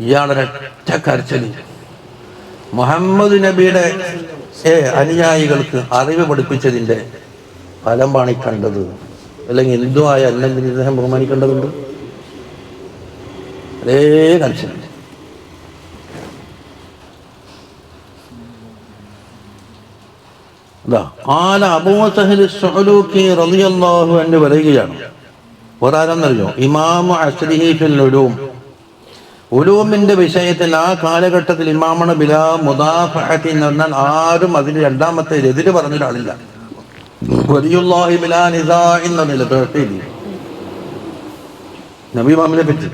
ഇയാളൊരൊറ്റ കരച്ചലി മുഹമ്മദ് നബിയുടെ അനുയായികൾക്ക് അറിവ് പഠിപ്പിച്ചതിൻ്റെ ഫലമാണ് ഈ കണ്ടത്. അല്ലെങ്കിൽ ഹിന്ദുവായ അല്ലെങ്കിൽ ഇദ്ദേഹം ബഹുമാനിക്കേണ്ടതുണ്ട്. അതേ കരച്ചലി. അബൂ സഹൽ സുഅലൂഖി റളിയല്ലാഹു അൻഹു പറയുകയാണ്, ഒരാരെന്നറിയോ, ഇമാമു അസ്രിഹി ഫിൽ ഉലൂം, ഉലൂമിന്റെ വിഷയത്തിൽ ആ കാലഘട്ടത്തിൽ ഇമാമാണ് ബിലാ മുദാഫഅത്തി എന്ന് പറഞ്ഞാൽ ആരും അതിന് രണ്ടാമത്തെ എതിര് പറഞ്ഞ ഒരാളില്ല. വലിയുല്ലാഹി ബിലാ നിസാഇൻ എന്നല്ല പേർട്ടില്ല നബി ഇമാമിനെ പറ്റി.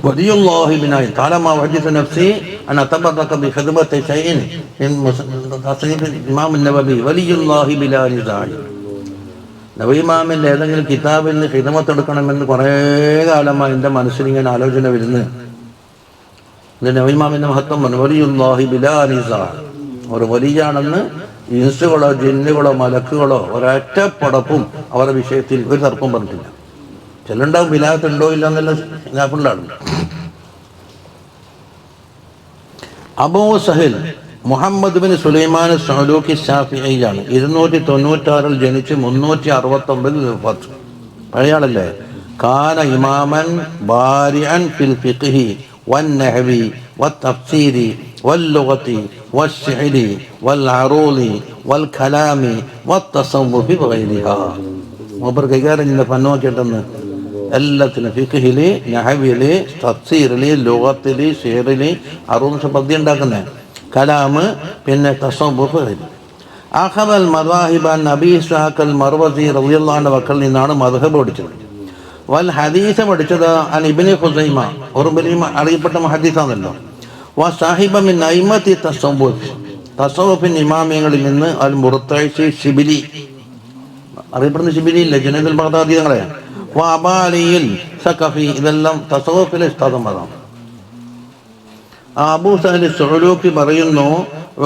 വലിയുല്ലാഹി ബിനാ താലമാ വജിദ നഫ്സി അൻ അതബറക ബിഖിദ്മത്തി ശൈഇൻ ഇമാം നബവി വലിയുല്ലാഹി ബിലാ നിസാഇൻ. നബി ഇമാമിൻ്റെ ഏതെങ്കിലും കിതാബിന് ഖിദ്മത്ത് എടുക്കണമെന്ന് കുറേ കാലമായി എൻ്റെ മനസ്സിൽ ഇങ്ങനെ ആലോചന വരുന്നു. നബി ഇമാമിൻ്റെ മഹത്വം പറഞ്ഞു, വലിയുല്ലാഹി ബിലാ നിസാഇൻ. ഒരു വലിയാണെന്ന് ഇൻസുകളോ ജിന്നുകളോ മലക്കുകളോ ഒരൊറ്റ പടപ്പും അവരുടെ വിഷയത്തിൽ ഒരു തർക്കം പറഞ്ഞിട്ടില്ല. ചിലണ്ടാവും വിലായത്ത് ഉണ്ടോ ഇല്ല എന്നുള്ള ഖിലാഫുണ്ടാണ്. അബൂ സഹൽ മുഹമ്മദ് ബിൻ സുലൈമാൻ സഅലൂക്കി ശാഫിഈയാണ്. 296 ജനിച്ച് 369 വഫാത്ത്. പഴയ ആളല്ലേ. കാന ഇമാമൻ ബാരിഅൻ ഫിൽ ഫിഖ്ഹി വന്നഹ്വി വത്തഫ്സീരി വല്ലുഗതി വശ്ശിഅരി വൽഅറൂളി വൽകലാമി വത്തസവ്വുഫി വഗൈരിഹാ. മൂപ്പർ കൈകാര്യം ചെയ്യുന്ന ഫന്നോക്കിട്ടെന്ന് എല്ലാത്തിനും ഫിഖ്ഹില്, നഹ്വില്, തഫ്സീറില്, ലുഗത്തില്, ശിഅറില്, അറൂൾ പദ്യം ഉണ്ടാക്കുന്നത്, കലാമ്, പിന്നെ തസവ്വുഫ്. അഖദൽ മദാഹിബ നബി ഇസ്ഹാഖ് അൽ മർവസി റളിയല്ലാഹു അൻഹു വക്കൽ നിന്നാണ് മദ്ഹബ് പഠിച്ചത്. വൽ ഹദീസ് പഠിച്ചത് അൻ ഇബ്നു ഖുസൈമ, ഒരു വലിയ അറിയപ്പെട്ട മുഹദ്ദിസാണല്ലോ. വ സാഹിബ മിൻ അയിമത്തി തസവ്വുഫ്, തസവ്വുഫിൻ ഇമാമിയങ്ങളിൽ നിന്ന് അൽ മുർത്തഇസി ശിബിലി, അറിയപ്പെടുന്ന ശിബിലി ഇല്ലേ, ജുനൈദുൽ ബഗ്ദാദി തങ്ങളെ. വ അബാലിയിൽ സഖഫി, ഇതെല്ലാം തസവ്വുഫിലെ ഉസ്താദന്മാരാണ്. അബൂ സഹൽ സുഅലൂക്കി പറയുന്നു,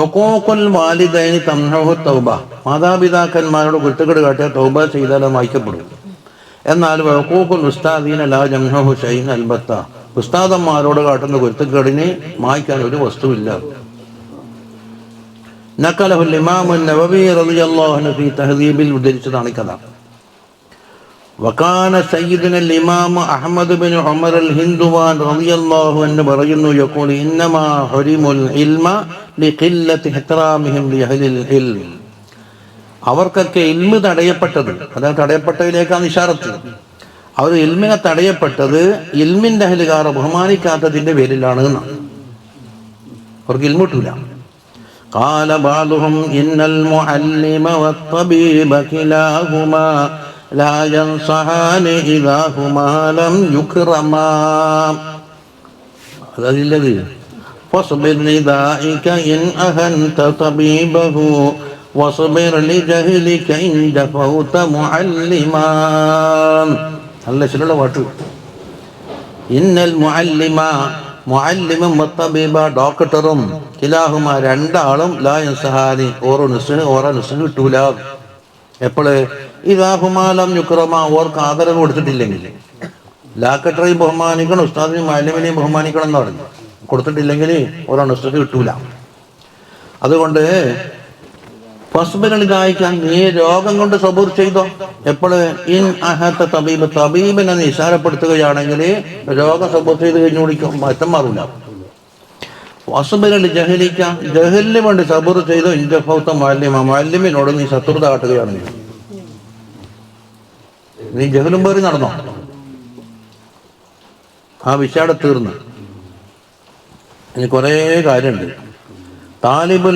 ഉഖൂഖുൽ വാലിദൈനി തംനഉ തൗബ, മാതാപിതാക്കന്മാരോട് കുരുത്തക്കേട് കാട്ടിയാൽ തൗബ ചെയ്താൽ അത് മായ്ക്കപ്പെടും. എന്നാൽ ഉഖൂഖുൽ ഉസ്താദീന ലാ യംനഉ ശൈഅൻ അൽബത്ത, ഉസ്താദന്മാരോട് കാട്ടുന്ന കുരുത്തക്കേടിന് മായ്ക്കാൻ ഒരു വസ്തുവില്ല. നഖലഹുൽ ഇമാം നവവി റളിയല്ലാഹു അൻഹു ഫീ തഹ്ദീബിൽ ഉദ്ധരിച്ചതാണ് കഥ. വകാന സയ്യിദുന ഇമാം അഹ്മദ് ബിൻ ഉമർ അൽ ഹിന്ദുവാൻ റളിയല്ലാഹു അൻഹു പറയുന്നു, യഖൂലു ഇന്നമാ ഹുരിമുൽ ഇൽമ ലിഖില്ലത്തി ഇഹ്തിറാമിഹിം ലിഅഹ്ലിൽ ഇൽം, അവർക്കൊക്കെ ഇൽമ് തടയപ്പെട്ടത്, അതായത് തടയപ്പെട്ടതിലേക്കാണ് ഇശാറത്ത്. അവർ ഇൽമിനെ തടയപ്പെട്ടത് ഇൽമിന്റെ അഹ്ലുകാരെ ബഹുമാനിക്കാത്തതിന്റെ പേരിലാണ് എന്നാണ്. അവർക്ക് ഇൽമ കിട്ടൂല. ഖാല ബഅദുഹും ഇന്നൽ മുഅല്ലിമ വത്തബീബ കിലാഹുമാ ലാ യൻസഹാനി ഇദാ ഹുമാ ലം യുക്റമാ. അതല്ലത് ഫസ്ബിർ ലിദാഇക ഇൻ അഹൻത തബീബഹു വസ്ബിർ ലിജഹ്ലിക ഇൻ ദഫൗത മുഅല്ലിമാ. നല്ല ശരിയുള്ള പാട്ട്. ഇന്നൽ മുഅല്ലിമ, മുഅല്ലിമും വത്തബീബ, ഡോക്ടറും, കിലാഹുമ, രണ്ടാളും, ലാ യൻസഹാനി, ഓരോ നുസ്ന് കിട്ടൂല. എപ്പോഴ്? ഇദാഹുമാലം യുക്രമ, ഓർക്ക് ആദരവ് കൊടുത്തിട്ടില്ലെങ്കിൽ. ലാക്കട്ടറെയും ബഹുമാനിക്കണം, ഉസ്താദിനെയും മുഅല്ലിമിനെയും ബഹുമാനിക്കണം എന്ന് പറഞ്ഞു. കൊടുത്തിട്ടില്ലെങ്കിൽ ഓരോ നുസ്ന് കിട്ടൂല. അതുകൊണ്ട് ഫസ്ബിറിതായിക്കാൻ, നീ രോഗം കൊണ്ട് സബൂർ ചെയ്തോ. എപ്പോഴ്? ഇൻ അഹത്ത തബീബ്, തബീബിനെ നീ ഇശാരപ്പെടുത്തുകയാണെങ്കിൽ രോഗം സബൂർ ചെയ്ത് കഴിഞ്ഞു കുടിക്കും, മാറ്റം മാറൂല. വസ്ബിറിൽ ജഹലിക്ക, ജഹലിന് വേണ്ടി സബൂർ ചെയ്തോ. ഇൻജഫൗത്ത മുഅല്ലിമ, മുഅല്ലിമിനോട് നീ ശത്രുത കാട്ടുകയാണെങ്കിൽ, നീ ജഹലും പേറി നടന്നോ, ആ വിഷാടെ തീർന്നു. ഇനി കുറേ കാര്യമുണ്ട്. താലിബുൽ